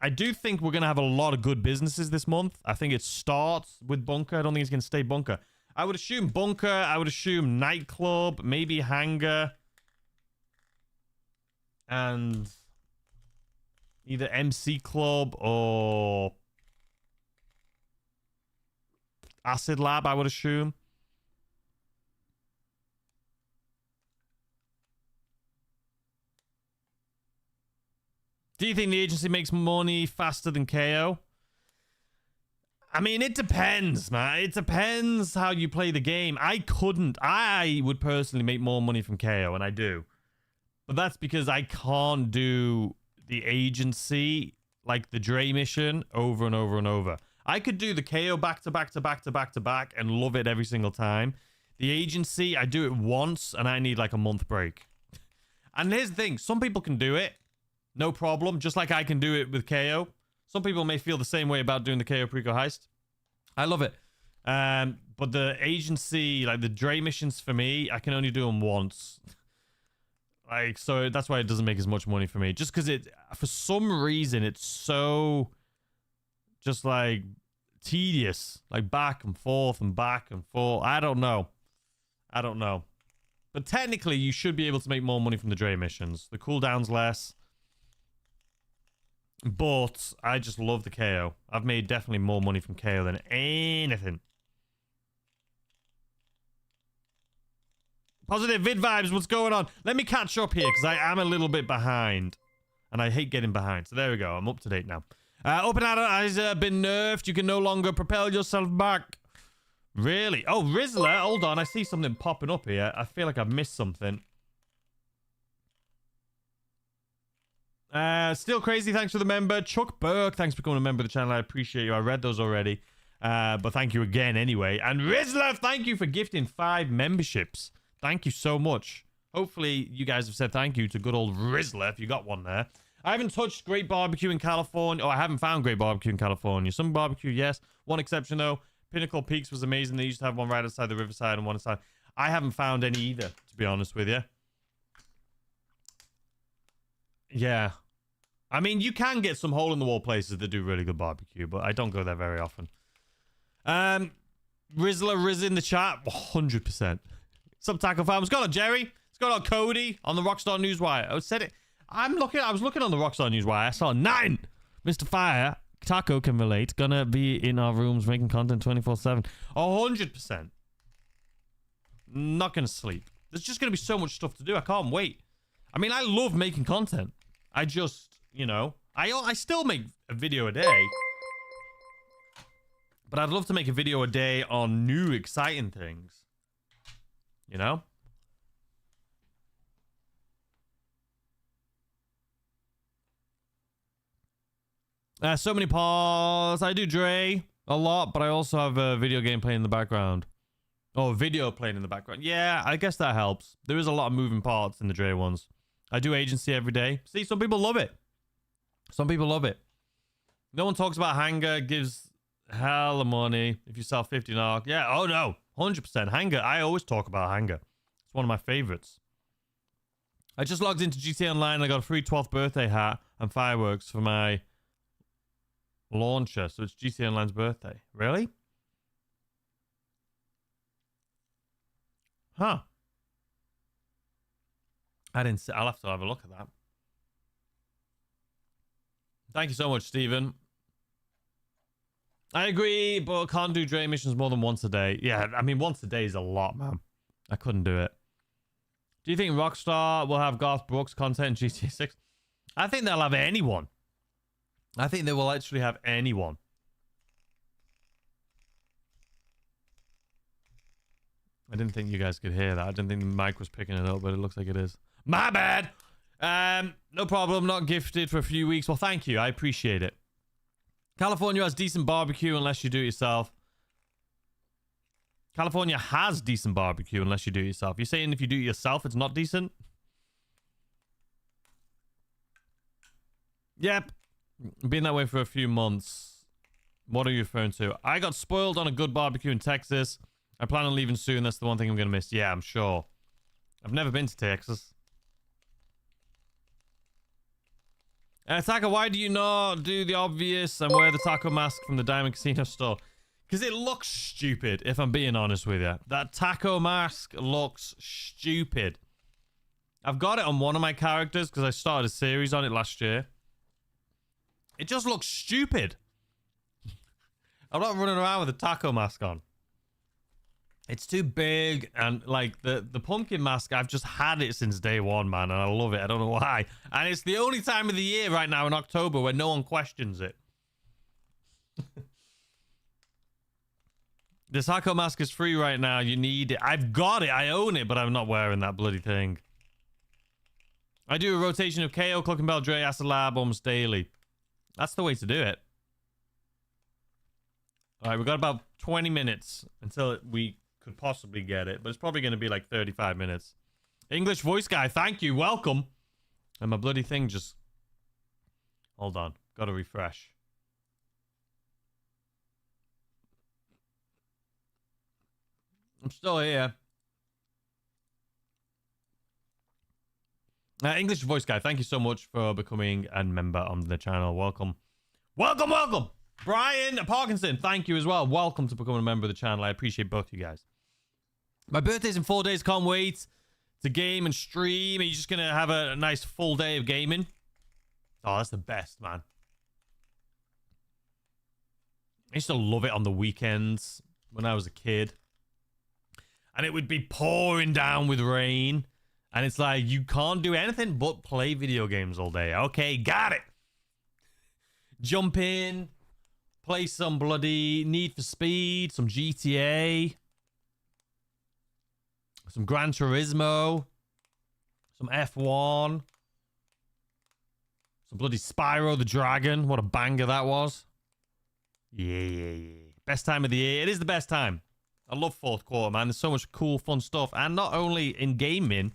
I do think we're going to have a lot of good businesses this month. I think it starts with bunker. I don't think it's going to stay bunker. I would assume bunker. I would assume nightclub, maybe hangar. And either MC Club or Acid Lab, I would assume. Do you think the agency makes money faster than KO? I mean, it depends, man. It depends how you play the game. I would personally make more money from KO, and I do. But that's because I can't do the agency, like the Dre mission, over and over and over. I could do the KO back to back to back to back to back and love it every single time. The agency, I do it once, and I need like a month break. And here's the thing. Some people can do it. No problem. Just like I can do it with KO. Some people may feel the same way about doing the KO Preco heist. I love it. But the agency, like the Dre missions for me, I can only do them once. Like, so that's why it doesn't make as much money for me. Just because for some reason, it's so just like tedious. Like back and forth and back and forth. I don't know. But technically, you should be able to make more money from the Dre missions. The cooldown's less. But I just love the KO. I've made definitely more money from KO than anything. Positive vid vibes, what's going on? Let me catch up here because I am a little bit behind. And I hate getting behind. So there we go. I'm up to date now. Open Adder has been nerfed. You can no longer propel yourself back. Really? Oh, Rizzler. Hold on. I see something popping up here. I feel like I've missed something. Still Crazy, thanks for the member. Chuck Burke, thanks for becoming a member of the channel. I appreciate you. I read those already. But thank you again anyway. And Rizzler, thank you for gifting 5 memberships. Thank you so much. Hopefully you guys have said thank you to good old Rizzler if you got one there. I haven't touched Great Barbecue in California. Oh, I haven't found Great Barbecue in California. Some barbecue, yes. One exception though. Pinnacle Peaks was amazing. They used to have one right outside the riverside and one side. I haven't found any either, to be honest with you. Yeah. I mean, you can get some hole-in-the-wall places that do really good barbecue, but I don't go there very often. Rizzler Riz in the chat. 100%. Some Taco Farm. What's going on, Jerry? What's going on, Cody? On the Rockstar Newswire. I said it. I was looking on the Rockstar Newswire. I saw 9. Mr. Fire. Taco can relate. Gonna be in our rooms making content 24/7. 100%. Not gonna sleep. There's just gonna be so much stuff to do. I can't wait. I mean, I love making content. I just, you know, I still make a video a day. But I'd love to make a video a day on new, exciting things. You know? So many pause. I do Dre a lot, but I also have a video game playing in the background. Oh, video playing in the background. Yeah, I guess that helps. There is a lot of moving parts in the Dre ones. I do agency every day. See, some people love it. Some people love it. No one talks about Hangar. Gives hella money if you sell 50 narc. Yeah, oh no. 100%. Hangar. I always talk about Hangar. It's one of my favorites. I just logged into GTA Online. I got a free 12th birthday hat and fireworks for my launcher. So it's GTA Online's birthday. Really? Huh. I didn't see. I'll have to have a look at that. Thank you so much, Steven. I agree, but can't do Dre missions more than once a day. Yeah, I mean, once a day is a lot, man. I couldn't do it. Do you think Rockstar will have Garth Brooks content in GTA 6? I think they'll have anyone. I think they will actually have anyone. I didn't think you guys could hear that. I didn't think the mic was picking it up, but it looks like it is. My bad. No problem. Not gifted for a few weeks. Well, thank you. I appreciate it. California has decent barbecue unless you do it yourself. California has decent barbecue unless you do it yourself. You're saying if you do it yourself, it's not decent? Yep. Been that way for a few months. What are you referring to? I got spoiled on a good barbecue in Texas. I plan on leaving soon. That's the one thing I'm going to miss. Yeah, I'm sure. I've never been to Texas. Taco, why do you not do the obvious and wear the taco mask from the Diamond Casino store? Because it looks stupid, if I'm being honest with you. That taco mask looks stupid. I've got it on one of my characters because I started a series on it last year. It just looks stupid. I'm not running around with a taco mask on. It's too big, and like the pumpkin mask, I've just had it since day one, man, and I love it. I don't know why. And it's the only time of the year right now in October where no one questions it. The taco mask is free right now. You need it. I've got it. I own it, but I'm not wearing that bloody thing. I do a rotation of KO, Cluckenbell, Dre, Acid Lab almost daily. That's the way to do it. All right, we've got about 20 minutes until we could possibly get it, but it's probably going to be like 35 minutes. English voice guy, thank you. Welcome. And my bloody thing just... Hold on. Got to refresh. I'm still here. English voice guy, thank you so much for becoming a member on the channel. Welcome. Welcome, welcome. Brian Parkinson, thank you as well. Welcome to becoming a member of the channel. I appreciate both you guys. My birthday's in 4 days. Can't wait to game and stream. Are you just going to have a nice full day of gaming? Oh, that's the best, man. I used to love it on the weekends when I was a kid. And it would be pouring down with rain. And it's like, you can't do anything but play video games all day. Okay, got it. Jump in. Play some bloody Need for Speed. Some GTA. Some Gran Turismo. Some F1. Some bloody Spyro the Dragon. What a banger that was. Yeah. Best time of the year. It is the best time. I love fourth quarter, man. There's so much cool, fun stuff. And not only in gaming,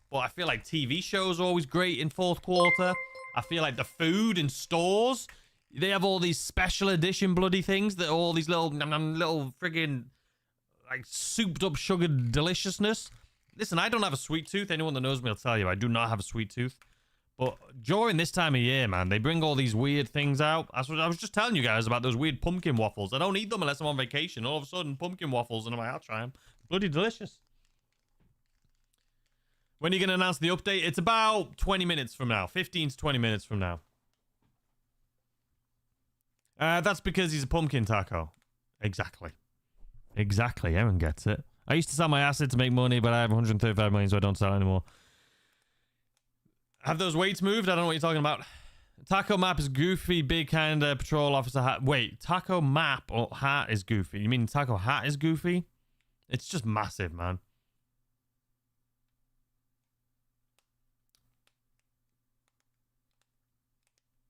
but I feel like TV shows are always great in fourth quarter. I feel like the food in stores, they have all these special edition bloody things that are all these little friggin' like souped up sugared deliciousness. Listen, I don't have a sweet tooth. Anyone that knows me will tell you I do not have a sweet tooth. But during this time of year, man, they bring all these weird things out. That's what I was just telling you guys about, those weird pumpkin waffles. I don't eat them unless I'm on vacation. All of a sudden, pumpkin waffles, and I'm like, I'll try them. Bloody delicious. When are you going to announce the update? It's about 20 minutes from now. 15 to 20 minutes from now. That's because he's a pumpkin taco. Exactly. Exactly. Aaron gets it. I used to sell my acid to make money, but I have 135 million, so I don't sell anymore. Have those weights moved? I don't know what you're talking about. Taco map is goofy. Big kind of patrol officer hat. Wait, taco map or hat is goofy? You mean taco hat is goofy? It's just massive, man.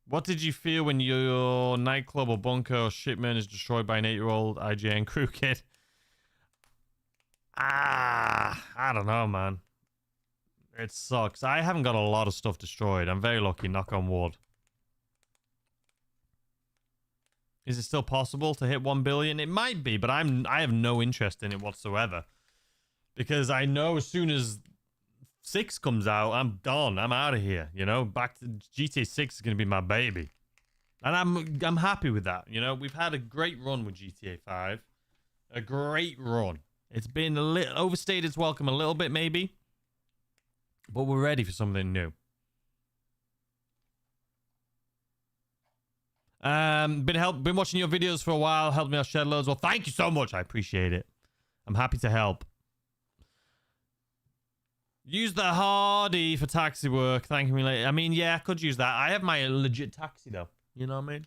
What did you feel when your nightclub or bunker or shipment is destroyed by an 8-year-old IGN crew kid? I don't know, man. It sucks. I haven't got a lot of stuff destroyed. I'm very lucky, knock on wood. Is it still possible to hit 1 billion? It might be, but I have no interest in it whatsoever. Because I know as soon as 6 comes out, I'm done. I'm out of here, you know? Back to GTA 6 is going to be my baby. And I'm happy with that, you know? We've had a great run with GTA 5. A great run. It's been a little overstayed its welcome a little bit, maybe. But we're ready for something new. Been watching your videos for a while. Helped me out shed loads. Well, thank you so much. I appreciate it. I'm happy to help. Use the Hardy for taxi work. Thank me later. I mean, yeah, I could use that. I have my legit taxi, though. You know what I mean?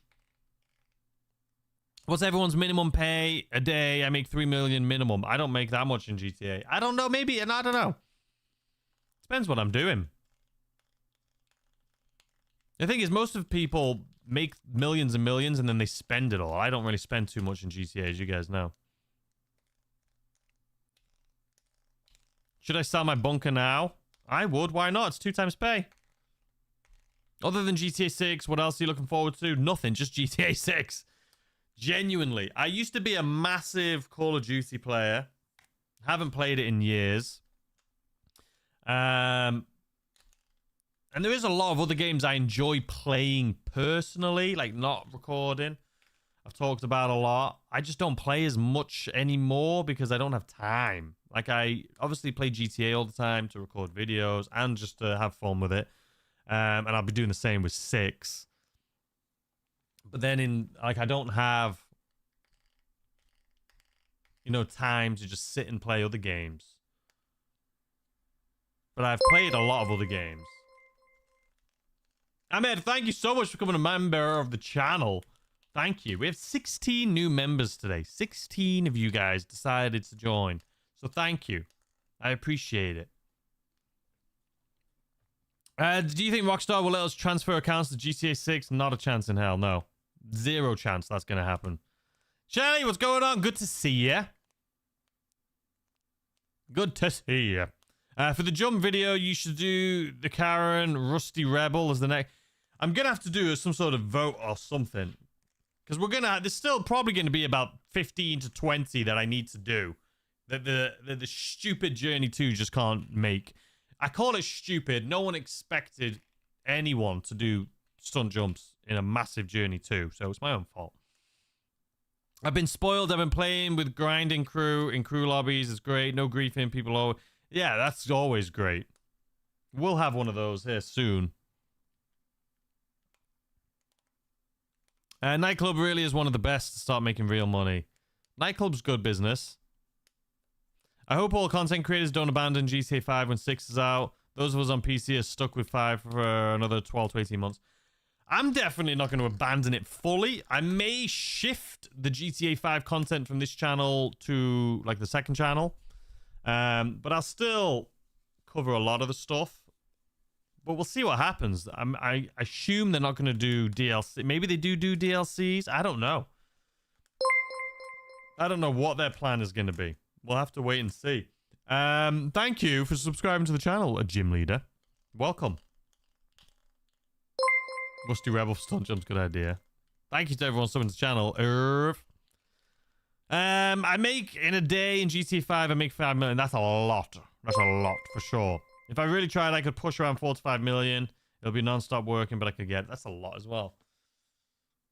What's everyone's minimum pay a day? I make 3 million minimum. I don't make that much in GTA. I don't know. Maybe, and I don't know. Depends what I'm doing. The thing is, most of people make millions and millions and then they spend it all. I don't really spend too much in GTA, as you guys know. Should I sell my bunker now? I would. Why not? It's 2 times pay. Other than GTA 6, what else are you looking forward to? Nothing. Just GTA 6. Genuinely. I used to be a massive Call of Duty player. Haven't played it in years. And there is a lot of other games I enjoy playing personally, like not recording. I've talked about a lot. I just don't play as much anymore because I don't have time. Like, I obviously play GTA all the time to record videos and just to have fun with it. And I'll be doing the same with 6. But then I don't have, you know, time to just sit and play other games. But I've played a lot of other games. Ahmed, thank you so much for becoming a member of the channel. Thank you. We have 16 new members today. 16 of you guys decided to join. So thank you. I appreciate it. Do you think Rockstar will let us transfer accounts to GTA 6? Not a chance in hell, no. Zero chance that's going to happen. Shelly, what's going on? Good to see you. Good to see you. For the jump video, you should do the Karen Rusty Rebel as the next. I'm going to have to do some sort of vote or something. Because there's still probably going to be about 15 to 20 that I need to do. That the stupid Journey 2 just can't make. I call it stupid. No one expected anyone to do stunt jumps in a massive Journey 2. So it's my own fault. I've been spoiled. I've been playing with grinding crew in crew lobbies. It's great. No griefing. People always... Yeah, that's always great. We'll have one of those here soon. Nightclub really is one of the best to start making real money. Nightclub's good business. I hope all content creators don't abandon GTA 5 when 6 is out. Those of us on PC are stuck with 5 for another 12 to 18 months. I'm definitely not going to abandon it fully. I may shift the GTA 5 content from this channel to like the second channel. But I'll still cover a lot of the stuff. But we'll see what happens. I assume they're not going to do DLC. Maybe they do DLCs. I don't know. I don't know what their plan is going to be. We'll have to wait and see. Thank you for subscribing to the channel, Gym Leader. Welcome. Rusty Rebel stunt jump's good idea. Thank you to everyone subbing to the channel. I make in a day in GTA 5, I make 5 million. That's a lot. That's a lot for sure. If I really tried, I could push around 4 to 5 million. It'll be non-stop working, but I could get... That's a lot as well.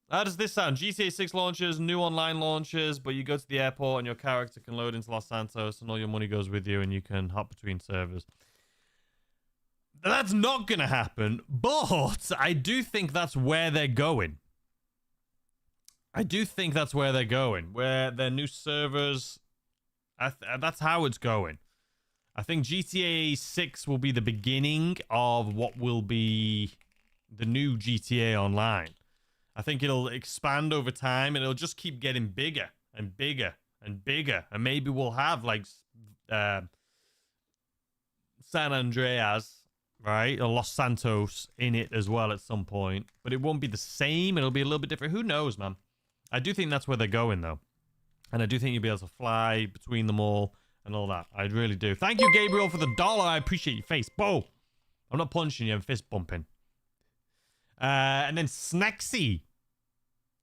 How does this sound? GTA 6 launches, new online launches, but you go to the airport and your character can load into Los Santos and all your money goes with you and you can hop between servers. That's not going to happen, but I do think that's where they're going. I do think that's where they're going, where their new servers... that's how it's going. I think GTA 6 will be the beginning of what will be the new GTA Online. I think it'll expand over time and it'll just keep getting bigger and bigger and bigger. And maybe we'll have like San Andreas, right? Or Los Santos in it as well at some point. But it won't be the same. It'll be a little bit different. Who knows, man? I do think that's where they're going, though. And I do think you'll be able to fly between them all and all that. I really do. Thank you, Gabriel, for the $1. I appreciate your face. Whoa. I'm not punching you. I'm fist bumping. And then Snacksy.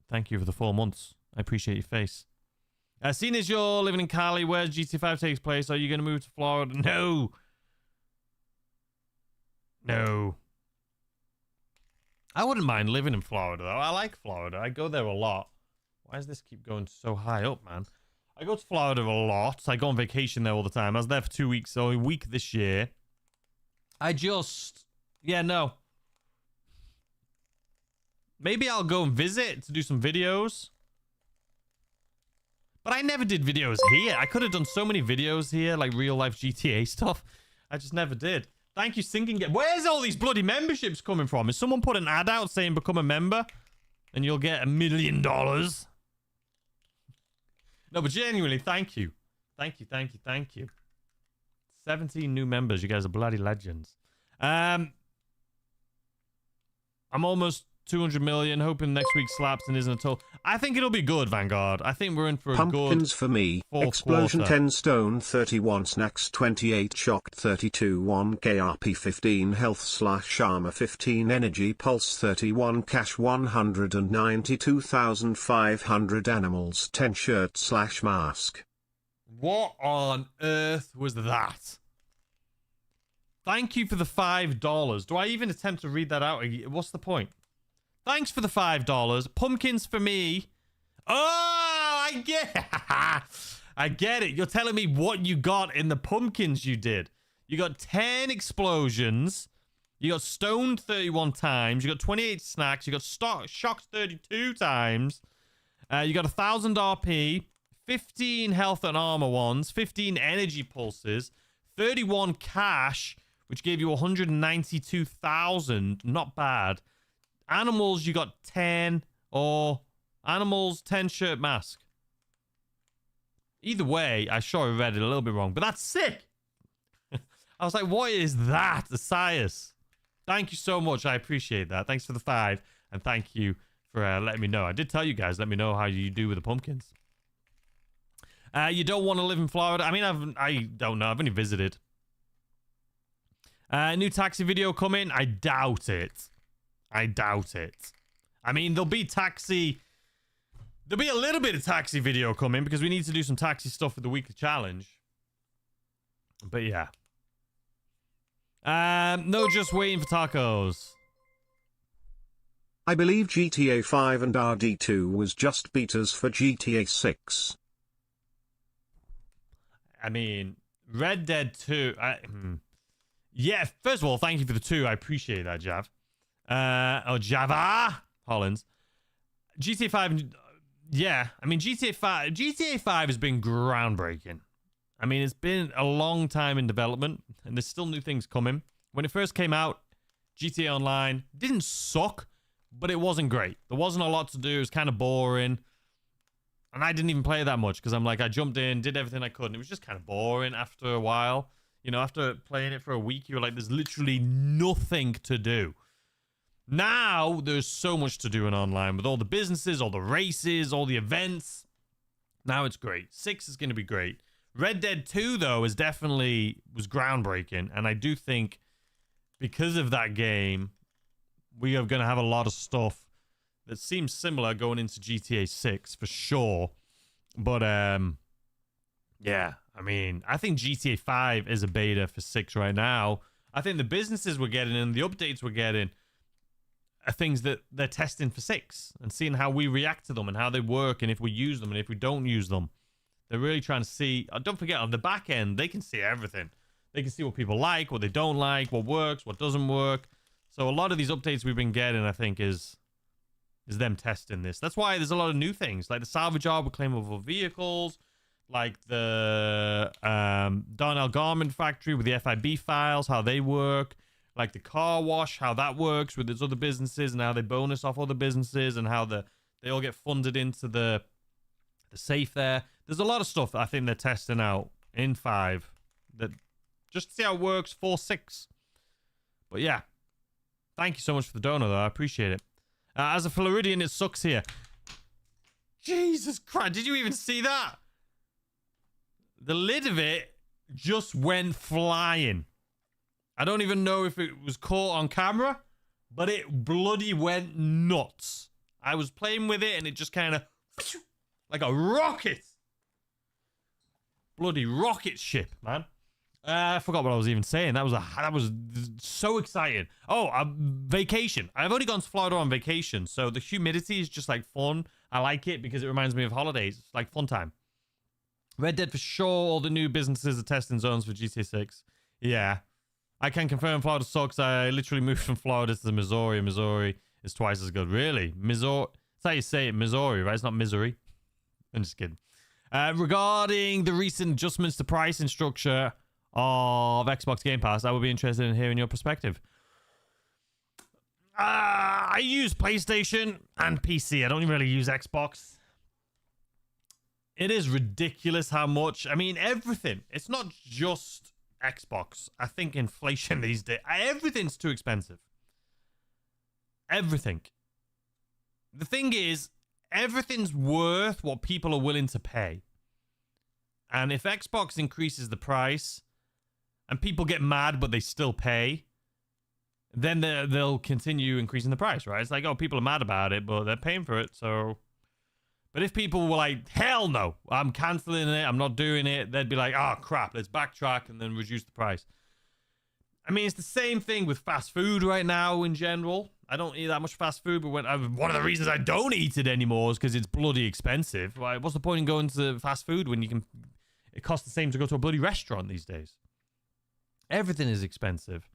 Thank you for the 4 months. I appreciate your face. Seeing as you're living in Cali, where GTA 5 takes place, are you going to move to Florida? No. No. I wouldn't mind living in Florida, though. I like Florida. I go there a lot. Why does this keep going so high up, man? I go to Florida a lot. I go on vacation there all the time. I was there for 2 weeks, so a week this year. Yeah, no. Maybe I'll go and visit to do some videos. But I never did videos here. I could have done so many videos here, like real-life GTA stuff. I just never did. Thank you, Singing Game. Where's all these bloody memberships coming from? Is someone put an ad out saying become a member? And you'll get $1 million? No, but genuinely, thank you. Thank you, thank you, thank you. 17 new members. You guys are bloody legends. I'm almost 200 million, hoping next week slaps and isn't at all. I think it'll be good, Vanguard. I think we're in for a Pumpkins good for me. Explosion quarter. 10 stone 31 snacks 28 shocked 32 1 KRP 15 health / armor 15 energy pulse 31 cash 192,500 animals 10 shirt / mask. What on earth was that? Thank you for the $5. Do I even attempt to read that out? What's the point? Thanks for the $5. Pumpkins for me. Oh, I get it. You're telling me what you got in the pumpkins you did. You got 10 explosions. You got stoned 31 times. You got 28 snacks. You got shocked 32 times. You got 1,000 RP. 15 health and armor ones. 15 energy pulses. 31 cash, which gave you 192,000. Not bad. Animals, you got 10 or Animals, 10 shirt mask. Either way, I sure read it a little bit wrong, but that's sick. I was like, what is that? Asias. Thank you so much. I appreciate that. Thanks for the 5. And thank you for letting me know. I did tell you guys, let me know how you do with the pumpkins. You don't want to live in Florida? I mean, I don't know. I've only visited. New taxi video coming? I doubt it. I doubt it. I mean, there'll be a little bit of taxi video coming because we need to do some taxi stuff for the weekly challenge. But yeah. No, just waiting for tacos. I believe GTA 5 and RD2 was just betas for GTA 6. I mean, Red Dead 2. Yeah, first of all, thank you for the 2. I appreciate that, Jav. Java Hollins. GTA 5. Yeah, I mean, GTA 5 has been groundbreaking. I mean, it's been a long time in development, and there's still new things coming. When it first came out, GTA Online didn't suck, but it wasn't great. There wasn't a lot to do. It was kind of boring. And I didn't even play it that much because I'm like, I jumped in, did everything I could, and it was just kind of boring after a while. You know, after playing it for a week, you were like, there's literally nothing to do. Now, there's so much to do in online with all the businesses, all the races, all the events. Now it's great. 6 is going to be great. Red Dead 2, though, was groundbreaking. And I do think because of that game, we are going to have a lot of stuff that seems similar going into GTA 6 for sure. But, yeah, I mean, I think GTA 5 is a beta for 6 right now. I think the businesses we're getting and the updates we're getting are things that they're testing for 6 and seeing how we react to them and how they work and if we use them and if we don't use them. They're really trying to see. Don't forget, on the back end, they can see everything. They can see what people like, what they don't like, what works, what doesn't work. So a lot of these updates we've been getting, I think, is them testing this. That's why there's a lot of new things, like the salvage yard with claimable vehicles, like the Darnell Garment Factory with the FIB files, how they work, like the car wash, how that works with its other businesses and how they bonus off other businesses and how they all get funded into the safe there. There's a lot of stuff I think they're testing out in 5 that just to see how it works for 6. But yeah, thank you so much for the donor, though. I appreciate it. As a Floridian, it sucks here. Jesus Christ, did you even see that? The lid of it just went flying. I don't even know if it was caught on camera, but it bloody went nuts. I was playing with it and it just kind of like a rocket. Bloody rocket ship, man. I forgot what I was even saying. That was so exciting. Oh, vacation. I've only gone to Florida on vacation, so the humidity is just like fun. I like it because it reminds me of holidays. It's like fun time. Red Dead for sure. All the new businesses are testing zones for GTA 6. Yeah. I can confirm Florida sucks. I literally moved from Florida to Missouri. Missouri is twice as good. Really? Missouri? That's how you say it. Missouri, right? It's not misery. I'm just kidding. Regarding the recent adjustments to pricing structure of Xbox Game Pass, I would be interested in hearing your perspective. I use PlayStation and PC. I don't really use Xbox. It is ridiculous how much. I mean, everything. It's not just Xbox. I think inflation these days. Everything's too expensive. Everything. The thing is, everything's worth what people are willing to pay. And if Xbox increases the price and people get mad but they still pay, then they'll continue increasing the price, right? It's like, oh, people are mad about it, but they're paying for it, so... But if people were like, hell no, I'm cancelling it, I'm not doing it, they'd be like, oh, crap, let's backtrack and then reduce the price. I mean, it's the same thing with fast food right now in general. I don't eat that much fast food, but one of the reasons I don't eat it anymore is because it's bloody expensive. Like, what's the point in going to fast food when it costs the same to go to a bloody restaurant these days? Everything is expensive.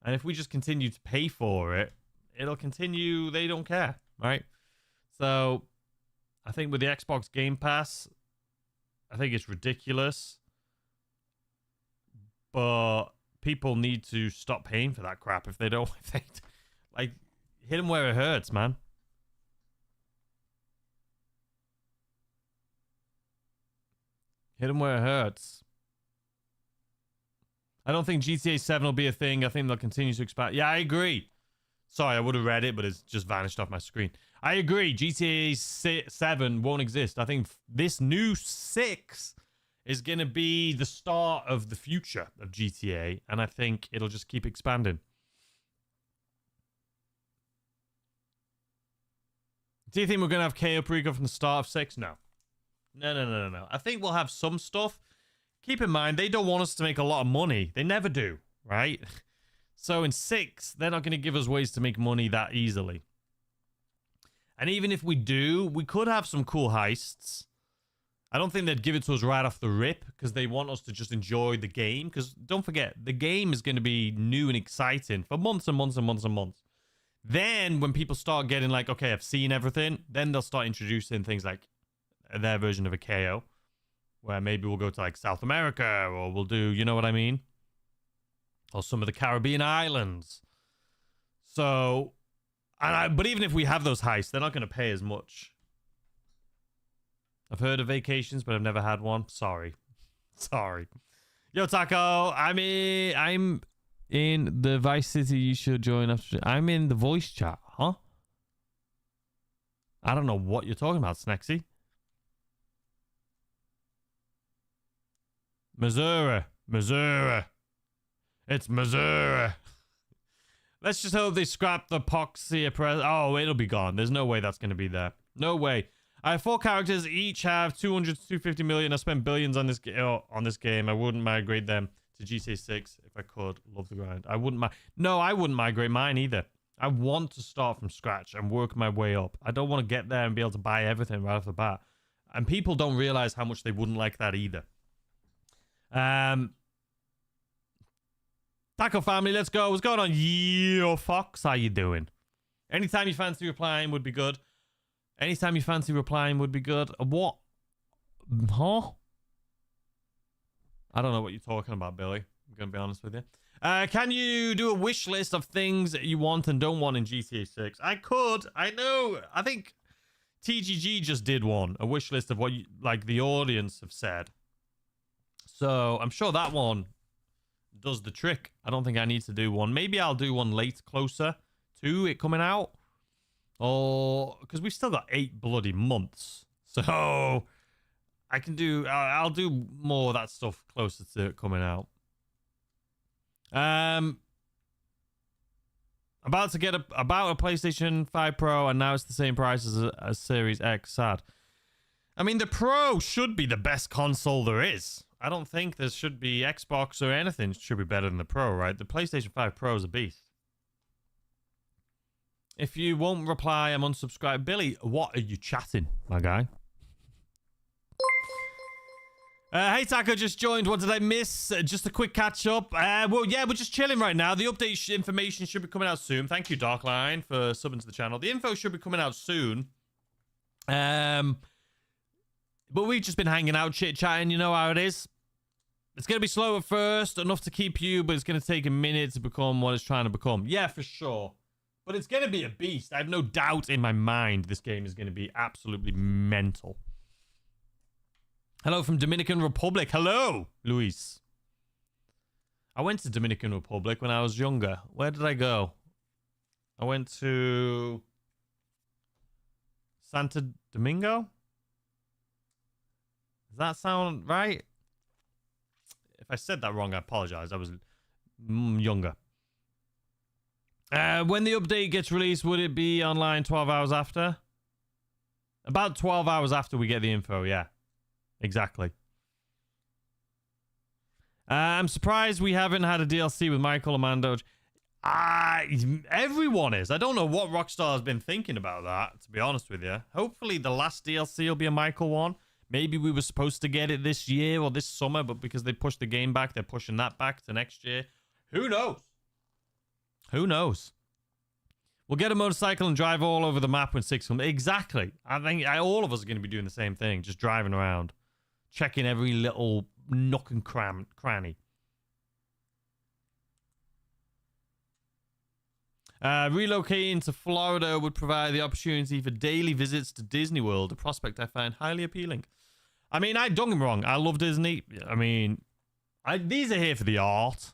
And if we just continue to pay for it, it'll continue, they don't care, right? So I think with the Xbox Game Pass, I think it's ridiculous. But people need to stop paying for that crap if they don't. Like, hit them where it hurts, man. Hit them where it hurts. I don't think GTA 7 will be a thing. I think they'll continue to expand. Yeah, I agree. Sorry, I would have read it, but it's just vanished off my screen. I agree. GTA 7 won't exist. I think this new 6 is going to be the start of the future of GTA, and I think it'll just keep expanding. Do you think we're going to have KO Perico from the start of 6? No. No. I think we'll have some stuff. Keep in mind, they don't want us to make a lot of money. They never do, right? So in 6, they're not going to give us ways to make money that easily. And even if we do, we could have some cool heists. I don't think they'd give it to us right off the rip because they want us to just enjoy the game. Because don't forget, the game is going to be new and exciting for months and months and months and months. Then when people start getting like, okay, I've seen everything, then they'll start introducing things like their version of a KO. Where maybe we'll go to like South America or we'll do, you know what I mean? Or some of the Caribbean islands. So, but even if we have those heists, they're not going to pay as much. I've heard of vacations, but I've never had one. Sorry. Yo, Taco, I'm in the Vice City. You should join us. I'm in the voice chat, huh? I don't know what you're talking about, Snexy. Missouri. It's Missouri. Let's just hope they scrap the Poxia press. Oh, it'll be gone. There's no way that's going to be there. No way. I have 4 characters. Each have 200 to 250 million. I spent billions on this game. I wouldn't migrate them to GTA 6 if I could. Love the grind. I wouldn't migrate mine either. I want to start from scratch and work my way up. I don't want to get there and be able to buy everything right off the bat. And people don't realize how much they wouldn't like that either. Taco family, let's go. What's going on? Yo, Fox, how you doing? Anytime you fancy replying would be good. What? Huh? I don't know what you're talking about, Billy. I'm going to be honest with you. Can you do a wish list of things you want and don't want in GTA 6? I could. I know. I think TGG just did one. A wish list of what the audience have said. So I'm sure that one does the trick. I don't think I need to do one. Maybe I'll do one late, closer to it coming out. Or because we've still got 8 bloody months. So I'll do more of that stuff closer to it coming out. About to get a PlayStation 5 Pro, and now it's the same price as a Series X. Sad. I mean, the Pro should be the best console there is. I don't think there should be Xbox or anything should be better than the Pro, right? The PlayStation 5 Pro is a beast. If you won't reply, I'm unsubscribed. Billy, what are you chatting, my guy? Hey, Taco just joined. What did I miss? Just a quick catch up. Well, yeah, we're just chilling right now. The update information should be coming out soon. Thank you, Darkline, for subbing to the channel. The info should be coming out soon. But we've just been hanging out, chit-chatting. You know how it is. It's going to be slow at first, enough to keep you, but it's going to take a minute to become what it's trying to become. Yeah, for sure. But it's going to be a beast. I have no doubt in my mind this game is going to be absolutely mental. Hello from Dominican Republic. Hello, Luis. I went to Dominican Republic when I was younger. Where did I go? I went to Santo Domingo? Does that sound right? If I said that wrong, I apologize. I was younger. When the update gets released, would it be online 12 hours after? About 12 hours after we get the info, yeah. Exactly. I'm surprised we haven't had a DLC with Michael Amando. Everyone is. I don't know what Rockstar has been thinking about that, to be honest with you. Hopefully the last DLC will be a Michael one. Maybe we were supposed to get it this year or this summer, but because they pushed the game back, they're pushing that back to next year. Who knows? Who knows? We'll get a motorcycle and drive all over the map when 6 comes. Exactly. I think all of us are going to be doing the same thing, just driving around, checking every little nook and cranny. Relocating to Florida would provide the opportunity for daily visits to Disney World, a prospect I find highly appealing. I mean, don't get me wrong. I love Disney. I mean, these are here for the art.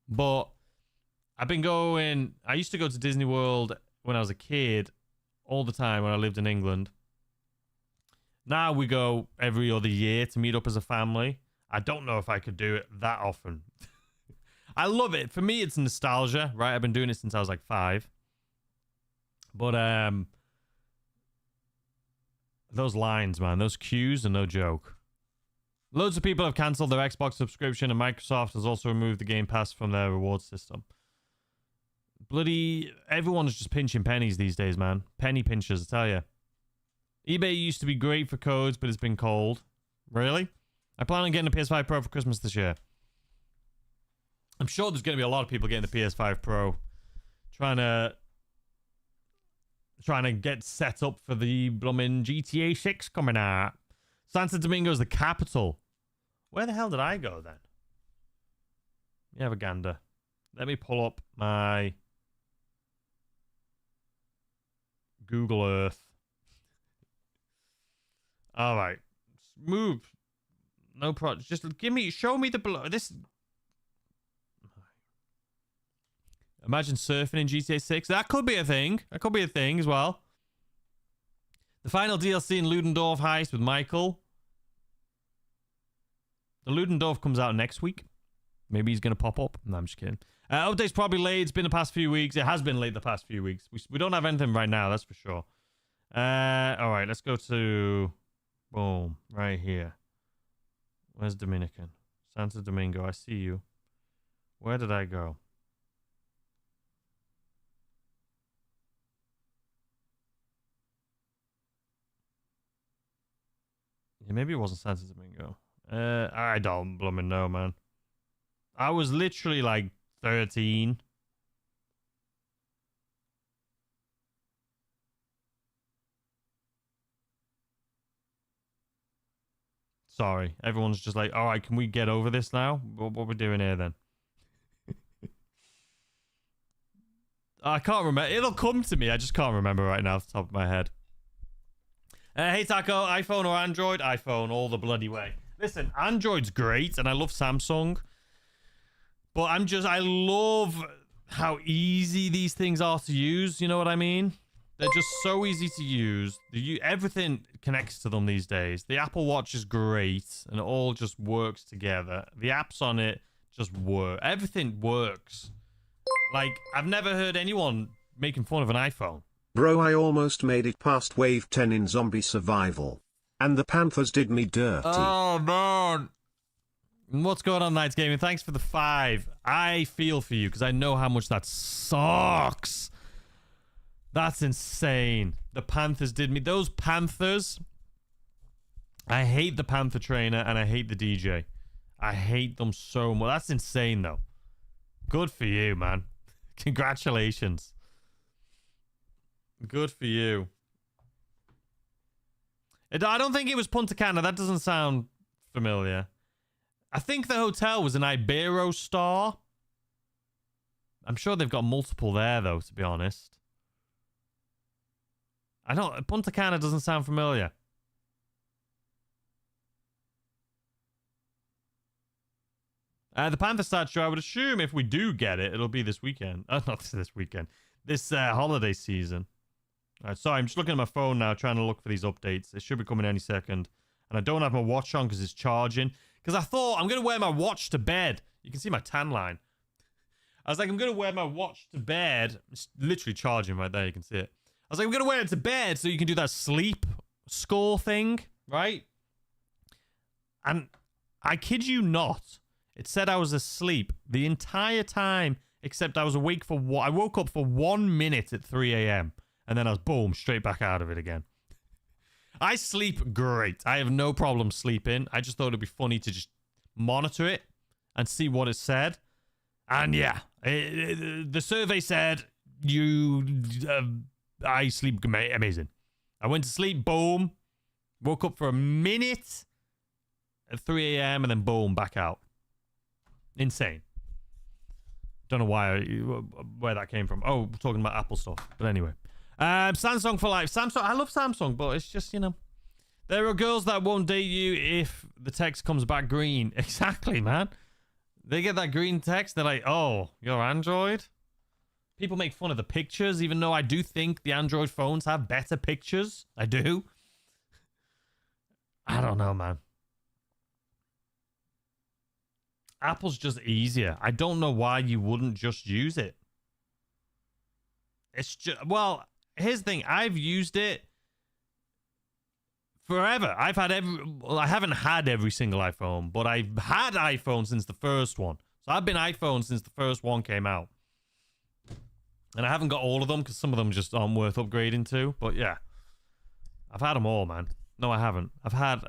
But I've been going... I used to go to Disney World when I was a kid all the time when I lived in England. Now we go every other year to meet up as a family. I don't know if I could do it that often. I love it. For me, it's nostalgia, right? I've been doing it since I was like 5. But, those lines, man, those queues are no joke. Loads of people have cancelled their Xbox subscription, and Microsoft has also removed the Game Pass from their reward system. Bloody, everyone's just pinching pennies these days, man. Penny pinchers, I tell you. eBay used to be great for codes, but it's been cold. Really? I plan on getting a PS5 Pro for Christmas this year. I'm sure there's going to be a lot of people getting the PS5 Pro. Trying to get set up for the blooming GTA 6 coming out. Santo Domingo is the capital. Where the hell did I go then? Let me have a gander. Let me pull up my Google Earth. All right. Move. No problem. Just show me this. Imagine surfing in GTA 6. That could be a thing. That could be a thing as well. The final DLC in Ludendorff Heist with Michael. The Ludendorff comes out next week. Maybe he's going to pop up. No, I'm just kidding. Update's probably late. It's been the past few weeks. It has been late the past few weeks. We don't have anything right now, that's for sure. All right, let's go to... Boom. Right here. Where's Dominican? Santo Domingo, I see you. Where did I go? Yeah, maybe it wasn't Santo Domingo. I don't blooming know, man. I was literally like 13. Sorry. Everyone's just like, all right, can we get over this now? What are we doing here then? I can't remember. It'll come to me. I just can't remember right now off the top of my head. Hey, Taco. iPhone or Android? iPhone all the bloody way. Listen, Android's great, and I love Samsung. But I love how easy these things are to use. You know what I mean? They're just so easy to use. Everything connects to them these days. The Apple Watch is great, and it all just works together. The apps on it just work. Everything works. Like, I've never heard anyone making fun of an iPhone. Bro, I almost made it past wave 10 in zombie survival. And the Panthers did me dirty. Oh, man. What's going on, Knights Gaming? Thanks for the 5. I feel for you, because I know how much that sucks. That's insane. The Panthers did me. Those Panthers. I hate the Panther trainer, and I hate the DJ. I hate them so much. That's insane, though. Good for you, man. Congratulations. Good for you. I don't think it was Punta Cana. That doesn't sound familiar. I think the hotel was an Iberostar. I'm sure they've got multiple there, though, to be honest. Punta Cana doesn't sound familiar. The Panther statue, I would assume if we do get it, it'll be this weekend. Not this weekend. This holiday season. Sorry, I'm just looking at my phone now, trying to look for these updates. It should be coming any second. And I don't have my watch on because it's charging. Because I thought I'm going to wear my watch to bed. You can see my tan line. I was like, I'm going to wear my watch to bed. It's literally charging right there. You can see it. I was like, I'm going to wear it to bed so you can do that sleep score thing, right? And I kid you not. It said I was asleep the entire time, except I was awake for I woke up for 1 minute at 3 a.m. And then I was, boom, straight back out of it again. I sleep great. I have no problem sleeping. I just thought it'd be funny to just monitor it and see what it said. And yeah, the survey said, I sleep amazing. I went to sleep, boom, woke up for a minute at 3 a.m. and then boom, back out. Insane. Don't know where that came from. Oh, we're talking about Apple stuff. But anyway. Samsung for life. I love Samsung, but it's just, There are girls that won't date you if the text comes back green. Exactly, man. They get that green text, they're like, oh, you're Android? People make fun of the pictures, even though I do think the Android phones have better pictures. I do. I don't know, man. Apple's just easier. I don't know why you wouldn't just use it. It's just, well, here's the thing. I've used it forever. I haven't had every single iPhone, but I've had iPhone since the first one. So I've been iPhone since the first one came out. And I haven't got all of them because some of them just aren't worth upgrading to. But yeah, I've had them all, man. No, I haven't. I've had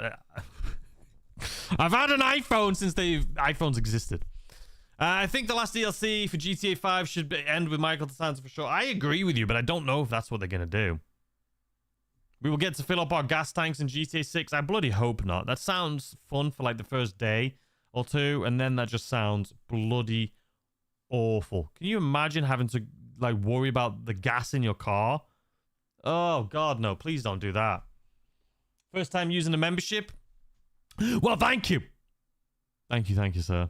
an iPhone since iPhones existed. I think the last DLC for GTA 5 should end with Michael DeSantis for sure. I agree with you, but I don't know if that's what they're going to do. We will get to fill up our gas tanks in GTA 6. I bloody hope not. That sounds fun for like the first day or two, and then that just sounds bloody awful. Can you imagine having to like worry about the gas in your car? Oh, God, no. Please don't do that. First time using a membership? Well, thank you. Thank you, sir.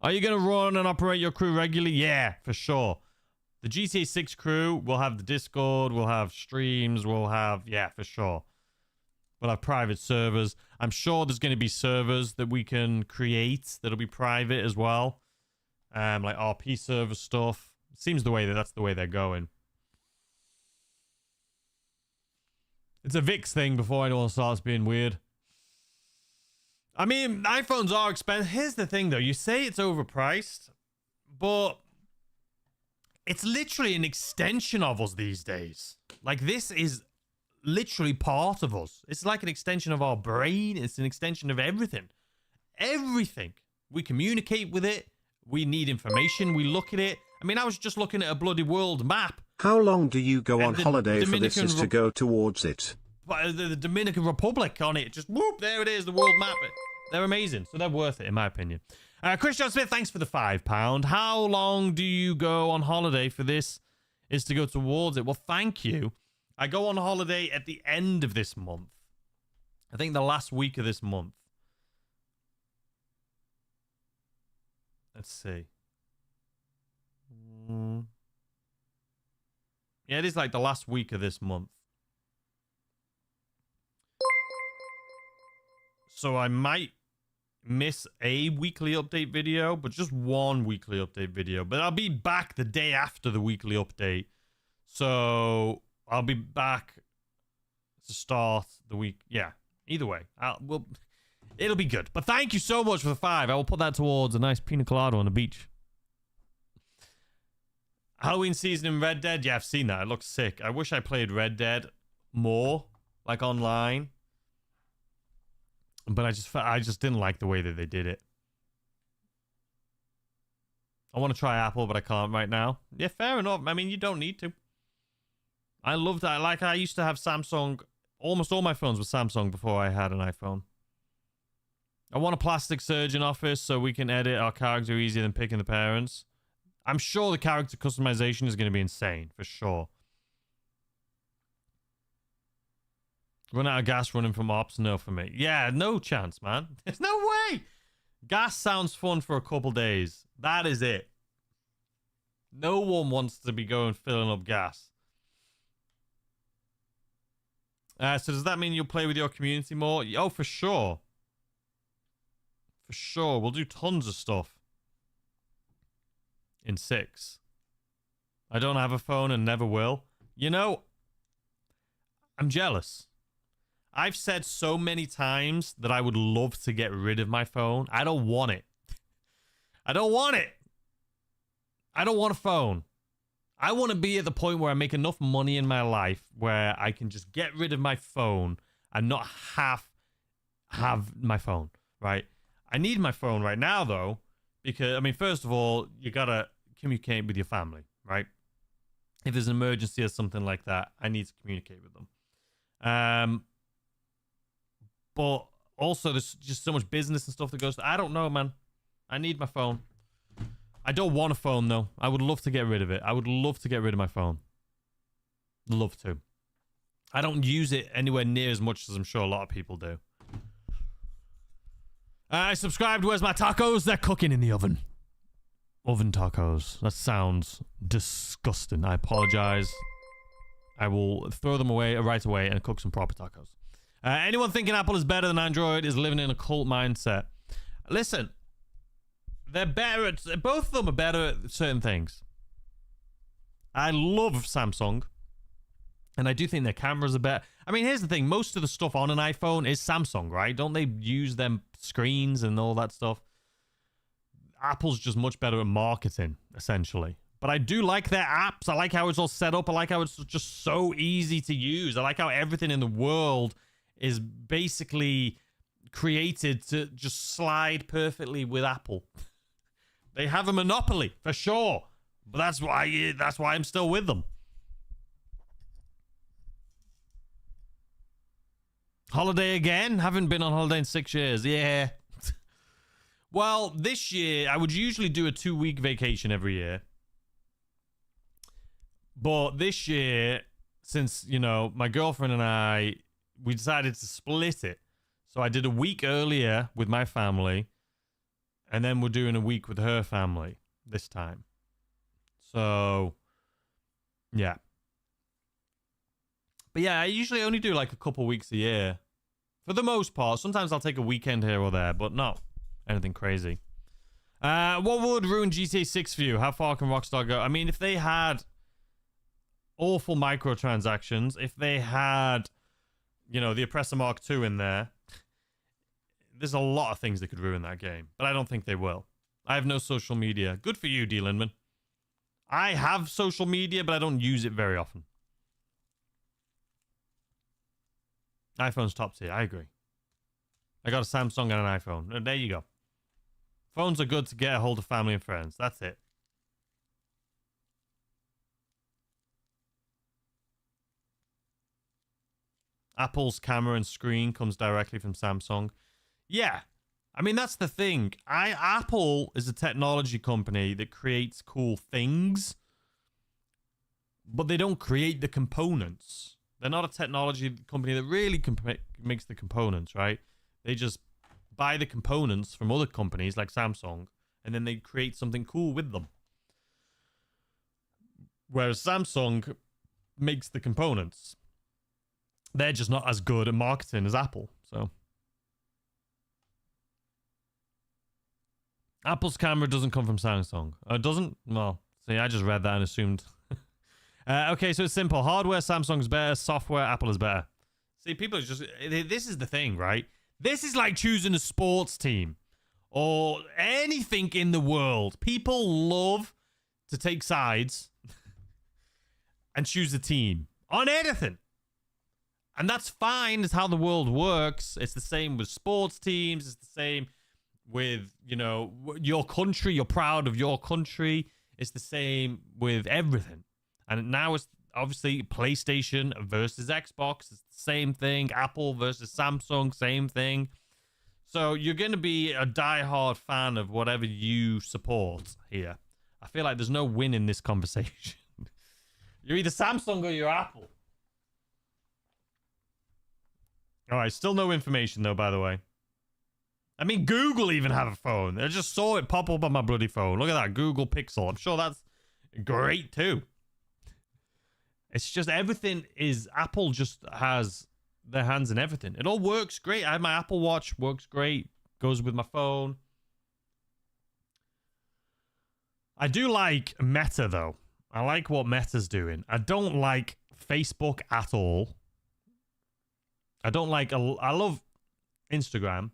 Are you going to run and operate your crew regularly? Yeah, for sure. The GTA 6 crew will have the Discord, we'll have streams, we'll have, yeah, for sure. We'll have private servers. I'm sure there's going to be servers that we can create that'll be private as well. Like RP server stuff. It seems that's the way they're going. It's a VIX thing before anyone starts being weird. I mean, iPhones are expensive. Here's the thing, though. You say it's overpriced, but it's literally an extension of us these days. Like, this is literally part of us. It's like an extension of our brain. It's an extension of everything. Everything. We communicate with it. We need information. We look at it. I mean, I was just looking at a bloody world map. How long do you go on holiday for this is to go towards it? The Dominican Republic on it. Just whoop, there it is, the world map. They're amazing. So they're worth it, in my opinion. Christian Smith, thanks for the £5. How long do you go on holiday for this is to go towards it? Well, thank you. I go on holiday at the end of this month. I think the last week of this month. Let's see. Yeah, it is like the last week of this month. So I might miss a weekly update video, but just one weekly update video. But I'll be back the day after the weekly update. So I'll be back to start the week. Yeah, either way. It'll be good. But thank you so much for the 5. I will put that towards a nice pina colada on the beach. Halloween season in Red Dead. Yeah, I've seen that. It looks sick. I wish I played Red Dead more, like online. But I just didn't like the way that they did it. I want to try Apple, but I can't right now. Yeah, fair enough. I mean, you don't need to. I love that. Like, I used to have Samsung. Almost all my phones were Samsung before I had an iPhone. I want a plastic surgeon office so we can edit our character easier than picking the parents. I'm sure the character customization is going to be insane, for sure. Run out of gas running from ops? No for me. Yeah, no chance, man. There's no way. Gas sounds fun for a couple days. That is it. No one wants to be going filling up gas. So does that mean you'll play with your community more? Oh, for sure. For sure. We'll do tons of stuff. In 6. I don't have a phone and never will. You know, I'm jealous. I've said so many times that I would love to get rid of my phone. I don't want it. I don't want it. I don't want a phone. I want to be at the point where I make enough money in my life where I can just get rid of my phone and not have my phone, right? I need my phone right now, though, because, I mean, first of all, you got to communicate with your family, right? If there's an emergency or something like that, I need to communicate with them. But also, there's just so much business and stuff that goes. I don't know, man. I need my phone. I don't want a phone, though. I would love to get rid of it. I would love to get rid of my phone. Love to. I don't use it anywhere near as much as I'm sure a lot of people do. I subscribed. Where's my tacos? They're cooking in the oven. Oven tacos. That sounds disgusting. I apologize. I will throw them away right away and cook some proper tacos. Anyone thinking Apple is better than Android is living in a cult mindset. Listen, they're better at... Both of them are better at certain things. I love Samsung. And I do think their cameras are better. I mean, here's the thing. Most of the stuff on an iPhone is Samsung, right? Don't they use them screens and all that stuff? Apple's just much better at marketing, essentially. But I do like their apps. I like how it's all set up. I like how it's just so easy to use. I like how everything in the world is basically created to just slide perfectly with Apple. They have a monopoly, for sure. But that's why I'm still with them. Holiday again? Haven't been on holiday in 6 years. Yeah. Well, this year, I would usually do a 2-week vacation every year. But this year, since, you know, my girlfriend and we decided to split it. So I did a week earlier with my family. And then we're doing a week with her family this time. So, yeah. But yeah, I usually only do like a couple weeks a year. For the most part. Sometimes I'll take a weekend here or there, but not anything crazy. What would ruin GTA 6 for you? How far can Rockstar go? I mean, if they had awful microtransactions, if they had, you know, the Oppressor Mark II in there, there's a lot of things that could ruin that game. But I don't think they will. I have no social media. Good for you, D. Lindman. I have social media, but I don't use it very often. iPhone's top tier. I agree. I got a Samsung and an iPhone. There you go. Phones are good to get a hold of family and friends. That's it. Apple's camera and screen comes directly from Samsung. Yeah. I mean, that's the thing. Apple is a technology company that creates cool things, but they don't create the components. They're not a technology company that really makes the components, right? They just buy the components from other companies like Samsung, and then they create something cool with them. Whereas Samsung makes the components. They're just not as good at marketing as Apple, so... Apple's camera doesn't come from Samsung. It doesn't? Well, see, I just read that and assumed. Okay, so it's simple. Hardware, Samsung's better. Software, Apple is better. See, people are just... This is the thing, right? This is like choosing a sports team. Or anything in the world. People love to take sides and choose a team. On anything. And that's fine. It's how the world works. It's the same with sports teams. It's the same... with, you know, your country. You're proud of your country. It's the same with everything. And now it's obviously PlayStation versus Xbox. It's the same thing. Apple versus Samsung, same thing. So you're going to be a diehard fan of whatever you support here. I feel like there's no win in this conversation. You're either Samsung or you're Apple. All right, still no information though, by the way. I mean, Google even have a phone. I just saw it pop up on my bloody phone. Look at that, Google Pixel. I'm sure that's great too. It's just everything is... Apple just has their hands in everything. It all works great. I have my Apple Watch. Works great. Goes with my phone. I do like Meta, though. I like what Meta's doing. I don't like Facebook at all. I don't like... I love Instagram.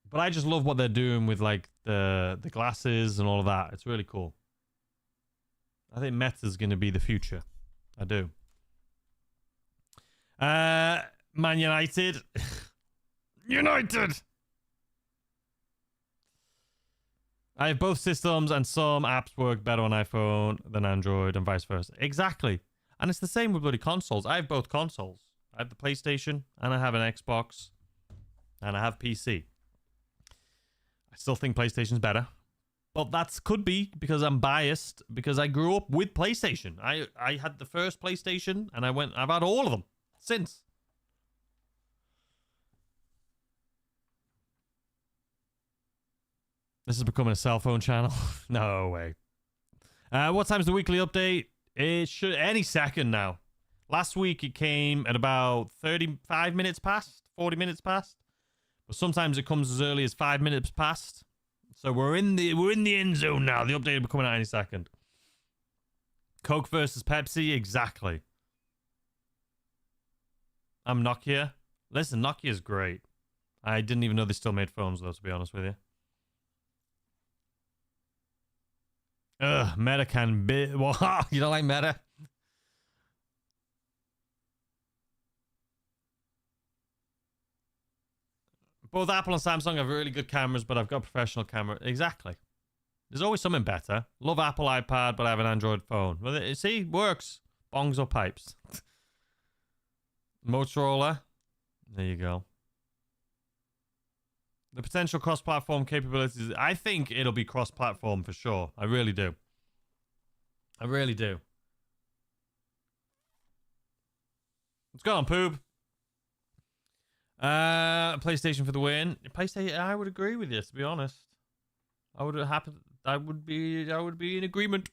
But I just love what they're doing with, like, the glasses and all of that. It's really cool. I think Meta's going to be the future. I do. Man United. United! I have both systems and some apps work better on iPhone than Android and vice versa. Exactly. And it's the same with bloody consoles. I have both consoles. I have the PlayStation and I have an Xbox and I have PC. I still think PlayStation's better. But that could be because I'm biased, because I grew up with PlayStation. I had the first PlayStation, and I've had all of them since. This is becoming a cell phone channel. No way. What time's the weekly update? It should any second now. Last week it came at about 35 minutes past, 40 minutes past. But sometimes it comes as early as 5 minutes past. So we're in the end zone now. The update will be coming out any second. Coke versus Pepsi, exactly. I'm Nokia. Listen, Nokia's great. I didn't even know they still made phones though, to be honest with you. Ugh, Meta can be... Well, you don't like Meta? Both Apple and Samsung have really good cameras, but I've got professional camera. Exactly. There's always something better. Love Apple iPad, but I have an Android phone. Well, see, works. Bongs or pipes. Motorola. There you go. The potential cross-platform capabilities. I think it'll be cross-platform for sure. I really do. I really do. What's going on, Poob? PlayStation for the win. PlayStation. I would agree with you, to be honest. I would be in agreement.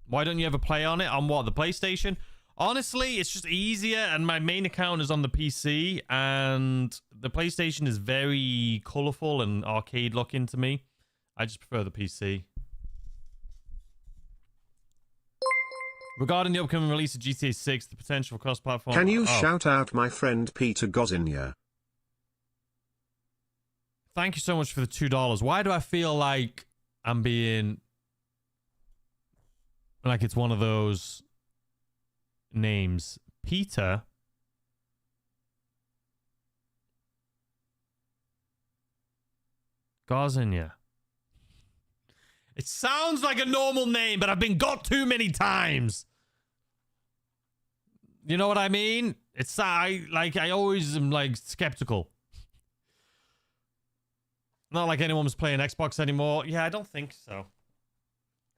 Why don't you ever play on it? On what? The PlayStation? Honestly, it's just easier, and my main account is on the PC, and the PlayStation is very colorful and arcade looking to me. I just prefer the PC. Regarding the upcoming release of GTA 6, the potential for cross-platform... Can you shout out my friend Peter Gozinia? Thank you so much for the $2. Why do I feel like I'm being... like it's one of those... names? Peter? Gozinia. It sounds like a normal name, but I've been got too many times. You know what I mean? It's I always am like skeptical. Not like anyone was playing Xbox anymore. Yeah, I don't think so.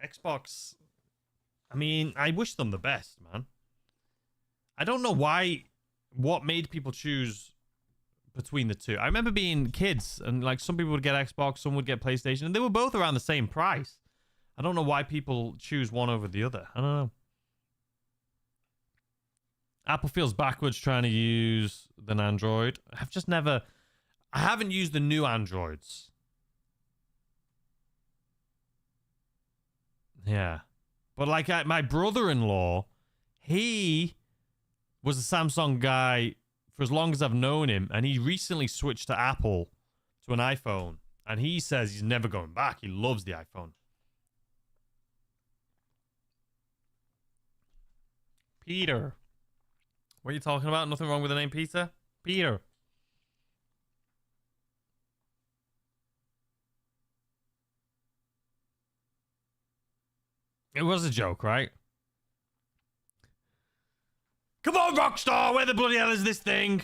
Xbox. I mean, I wish them the best, man. I don't know why. What made people choose between the two? I remember being kids, and like some people would get Xbox, some would get PlayStation, and they were both around the same price. I don't know why people choose one over the other. I don't know. Apple feels backwards trying to use an Android. I haven't used the new Androids. Yeah. But like my brother-in-law, he was a Samsung guy for as long as I've known him, and he recently switched to Apple, to an iPhone, and he says he's never going back. He loves the iPhone. Peter. What are you talking about? Nothing wrong with the name Peter? Peter. It was a joke, right? Come on, Rockstar! Where the bloody hell is this thing?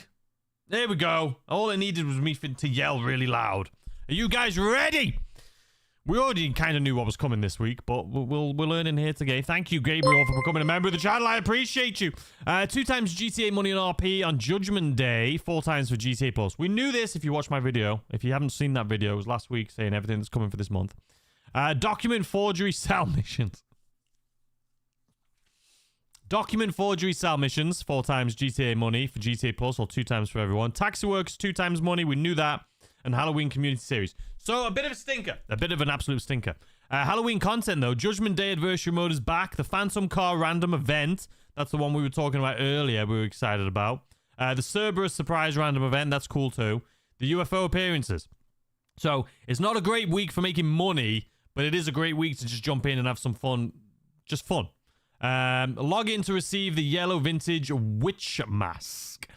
There we go. All it needed was me to yell really loud. Are you guys ready? We already kind of knew what was coming this week, but we'll learn in here today. Thank you, Gabriel, for becoming a member of the channel. I appreciate you. 2 times GTA money on RP on Judgment Day. 4 times for GTA Plus. We knew this if you watched my video. If you haven't seen that video, it was last week saying everything that's coming for this month. Document forgery cell missions. Document forgery cell missions. 4 times GTA money for GTA Plus, or 2 times for everyone. Taxi Works, 2 times money. We knew that. And Halloween Community Series. So, a bit of a stinker. A bit of an absolute stinker. Halloween content, though. Judgment Day Adversary Mode is back. The Phantom Car Random Event. That's the one we were talking about earlier. We were excited about. The Cerberus Surprise Random Event. That's cool, too. The UFO appearances. So, it's not a great week for making money, but it is a great week to just jump in and have some fun. Just fun. Log in to receive the yellow vintage witch mask.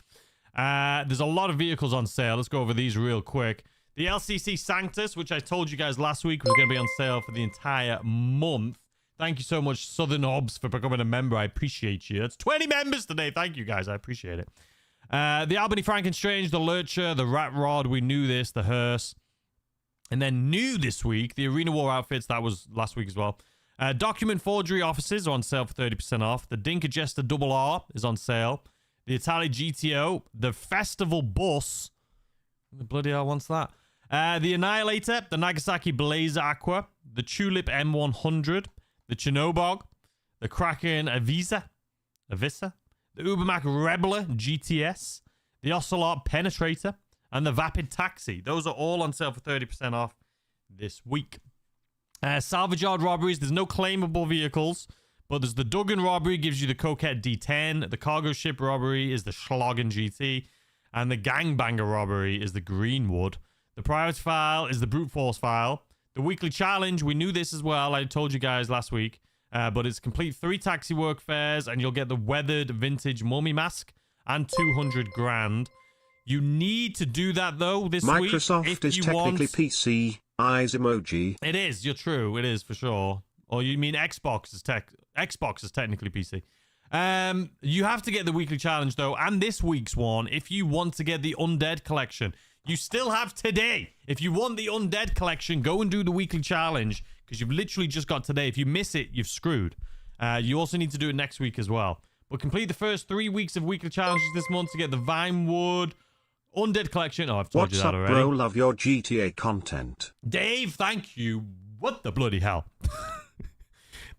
There's a lot of vehicles on sale. Let's go over these real quick. The LCC Sanctus, which I told you guys last week was going to be on sale for the entire month. Thank you so much, Southern Hobbs, for becoming a member. I appreciate you. It's 20 members today. Thank you, guys. I appreciate it. The Albany Frankenstrange, the Lurcher, the Rat Rod. We knew this. The Hearse. And then new this week, the Arena War outfits, that was last week as well. Document Forgery offices are on sale for 30% off. The Dinka Jester Double R is on sale. The Itali GTO, the Festival Bus. The bloody hell wants that. The Annihilator, the Nagasaki Blazer Aqua, the Tulip M100, the Chinobog, the Kraken Avisa, the Ubermac Rebler GTS, the Ocelot Penetrator, and the Vapid Taxi. Those are all on sale for 30% off this week. Salvage yard robberies, there's no claimable vehicles, but there's the Duggan robbery, gives you the Coquette D10. The cargo ship robbery is the Schlagen GT. And the Gangbanger robbery is the Greenwood. The priority file is the brute force file. The weekly challenge, we knew this as well. I told you guys last week. But it's complete 3 taxi work fares, and you'll get the weathered vintage mummy mask and 200 grand. You need to do that, though, this week. Microsoft is technically PC. Eyes emoji. It is. You're true. It is, for sure. Or you mean Xbox is technically PC. You have to get the weekly challenge, though, and this week's one if you want to get the Undead collection. You still have today. If you want the Undead collection, go and do the weekly challenge, because you've literally just got today. If you miss it, you've screwed. You also need to do it next week as well. But complete the first 3 weeks of weekly challenges this month to get the Vinewood Undead collection. Oh, I've told you that already. What's up, bro? Love your GTA content. Dave, thank you. What the bloody hell?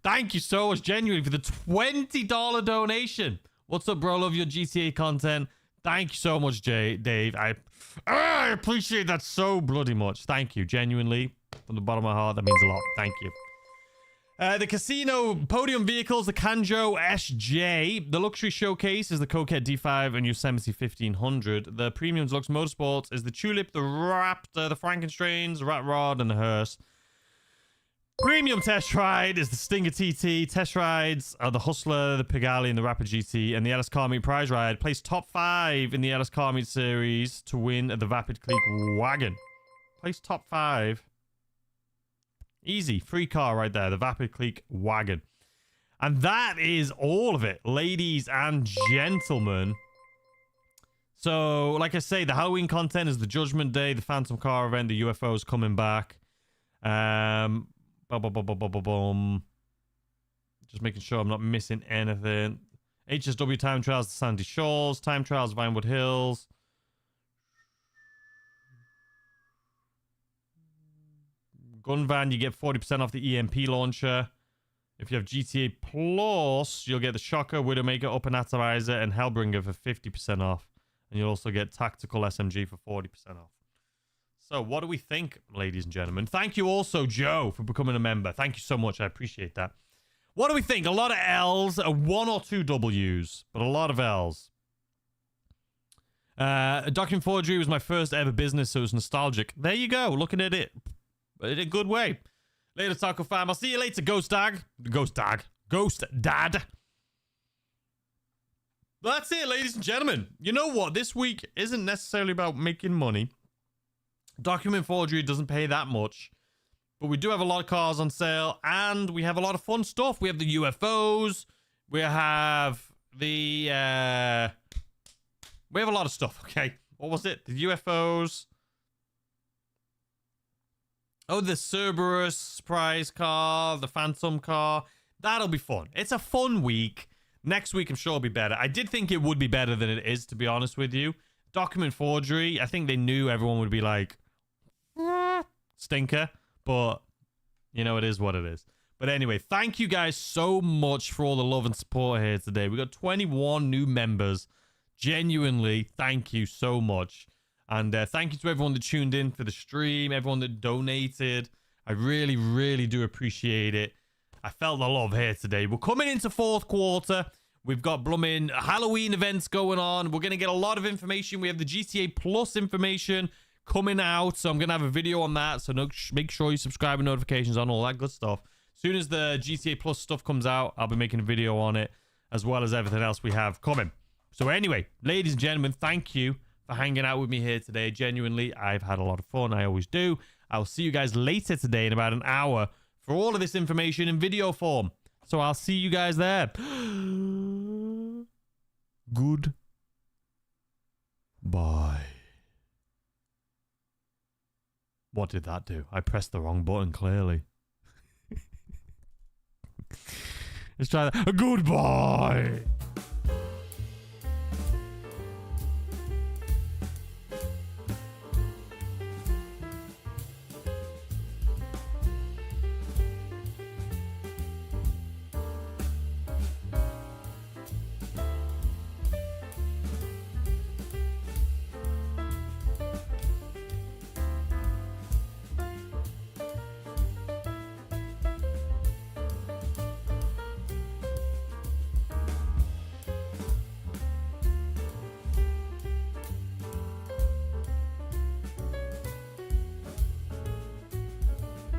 Thank you so much, genuinely, for the $20 donation. What's up, bro? Love your GTA content. Thank you so much, Dave. I appreciate that so bloody much. Thank you, genuinely. From the bottom of my heart, that means a lot. Thank you. The casino podium vehicles, the Kanjo SJ. The luxury showcase is the Coquette D5 and Yosemite 1500. The premium deluxe motorsports is the Tulip, the Raptor, the Frankensteins, the Rat Rod, and the Hearse. Premium test ride is the Stinger TT. Test rides are the Hustler, the Pigali, and the Rapid GT. And the Ellis Car Meet prize ride. Place top 5 in the Ellis Car Meet series to win the Vapid Clique wagon. Place top 5. Easy. Free car right there. The Vapid Clique wagon. And that is all of it, ladies and gentlemen. So, like I say, the Halloween content is the Judgment Day, the Phantom Car event, the UFOs coming back. Just making sure I'm not missing anything. HSW time trials to Sandy Shores, time trials Vinewood Hills. Gun van, you get 40% off the EMP launcher. If you have GTA Plus, you'll get the Shocker, Widowmaker, Up and Atomizer, and Hellbringer for 50% off. And you'll also get Tactical SMG for 40% off. So, what do we think, ladies and gentlemen? Thank you also, Joe, for becoming a member. Thank you so much. I appreciate that. What do we think? A lot of L's, 1 or 2 W's, but a lot of L's. Document Forgery was my first ever business, so it was nostalgic. There you go, looking at it in a good way. Later, Taco Fam. I'll see you later, Ghost Dad. But that's it, ladies and gentlemen. You know what? This week isn't necessarily about making money. Document Forgery doesn't pay that much. But we do have a lot of cars on sale, and we have a lot of fun stuff. We have the UFOs. We have the... we have a lot of stuff, okay? What was it? The UFOs. Oh, the Cerberus prize car, the Phantom car. That'll be fun. It's a fun week. Next week, I'm sure it'll be better. I did think it would be better than it is, to be honest with you. Document Forgery, I think they knew everyone would be like, stinker. But, you know, it is what it is. But anyway, thank you guys so much for all the love and support here today. We got 21 new members. Genuinely, thank you so much. And thank you to everyone that tuned in for the stream, everyone that donated. I really, really do appreciate it. I felt the love here today. We're coming into fourth quarter. We've got blooming Halloween events going on. We're going to get a lot of information. We have the GTA Plus information coming out, so I'm going to have a video on that. So make sure you subscribe and notifications on, all that good stuff. As soon as the GTA Plus stuff comes out, I'll be making a video on it, as well as everything else we have coming. So anyway, ladies and gentlemen, thank you for hanging out with me here today. Genuinely, I've had a lot of fun. I always do. I'll see you guys later today in about an hour for all of this information in video form. So I'll see you guys there. Good. Bye. What did that do? I pressed the wrong button, clearly. Let's try that. Goodbye!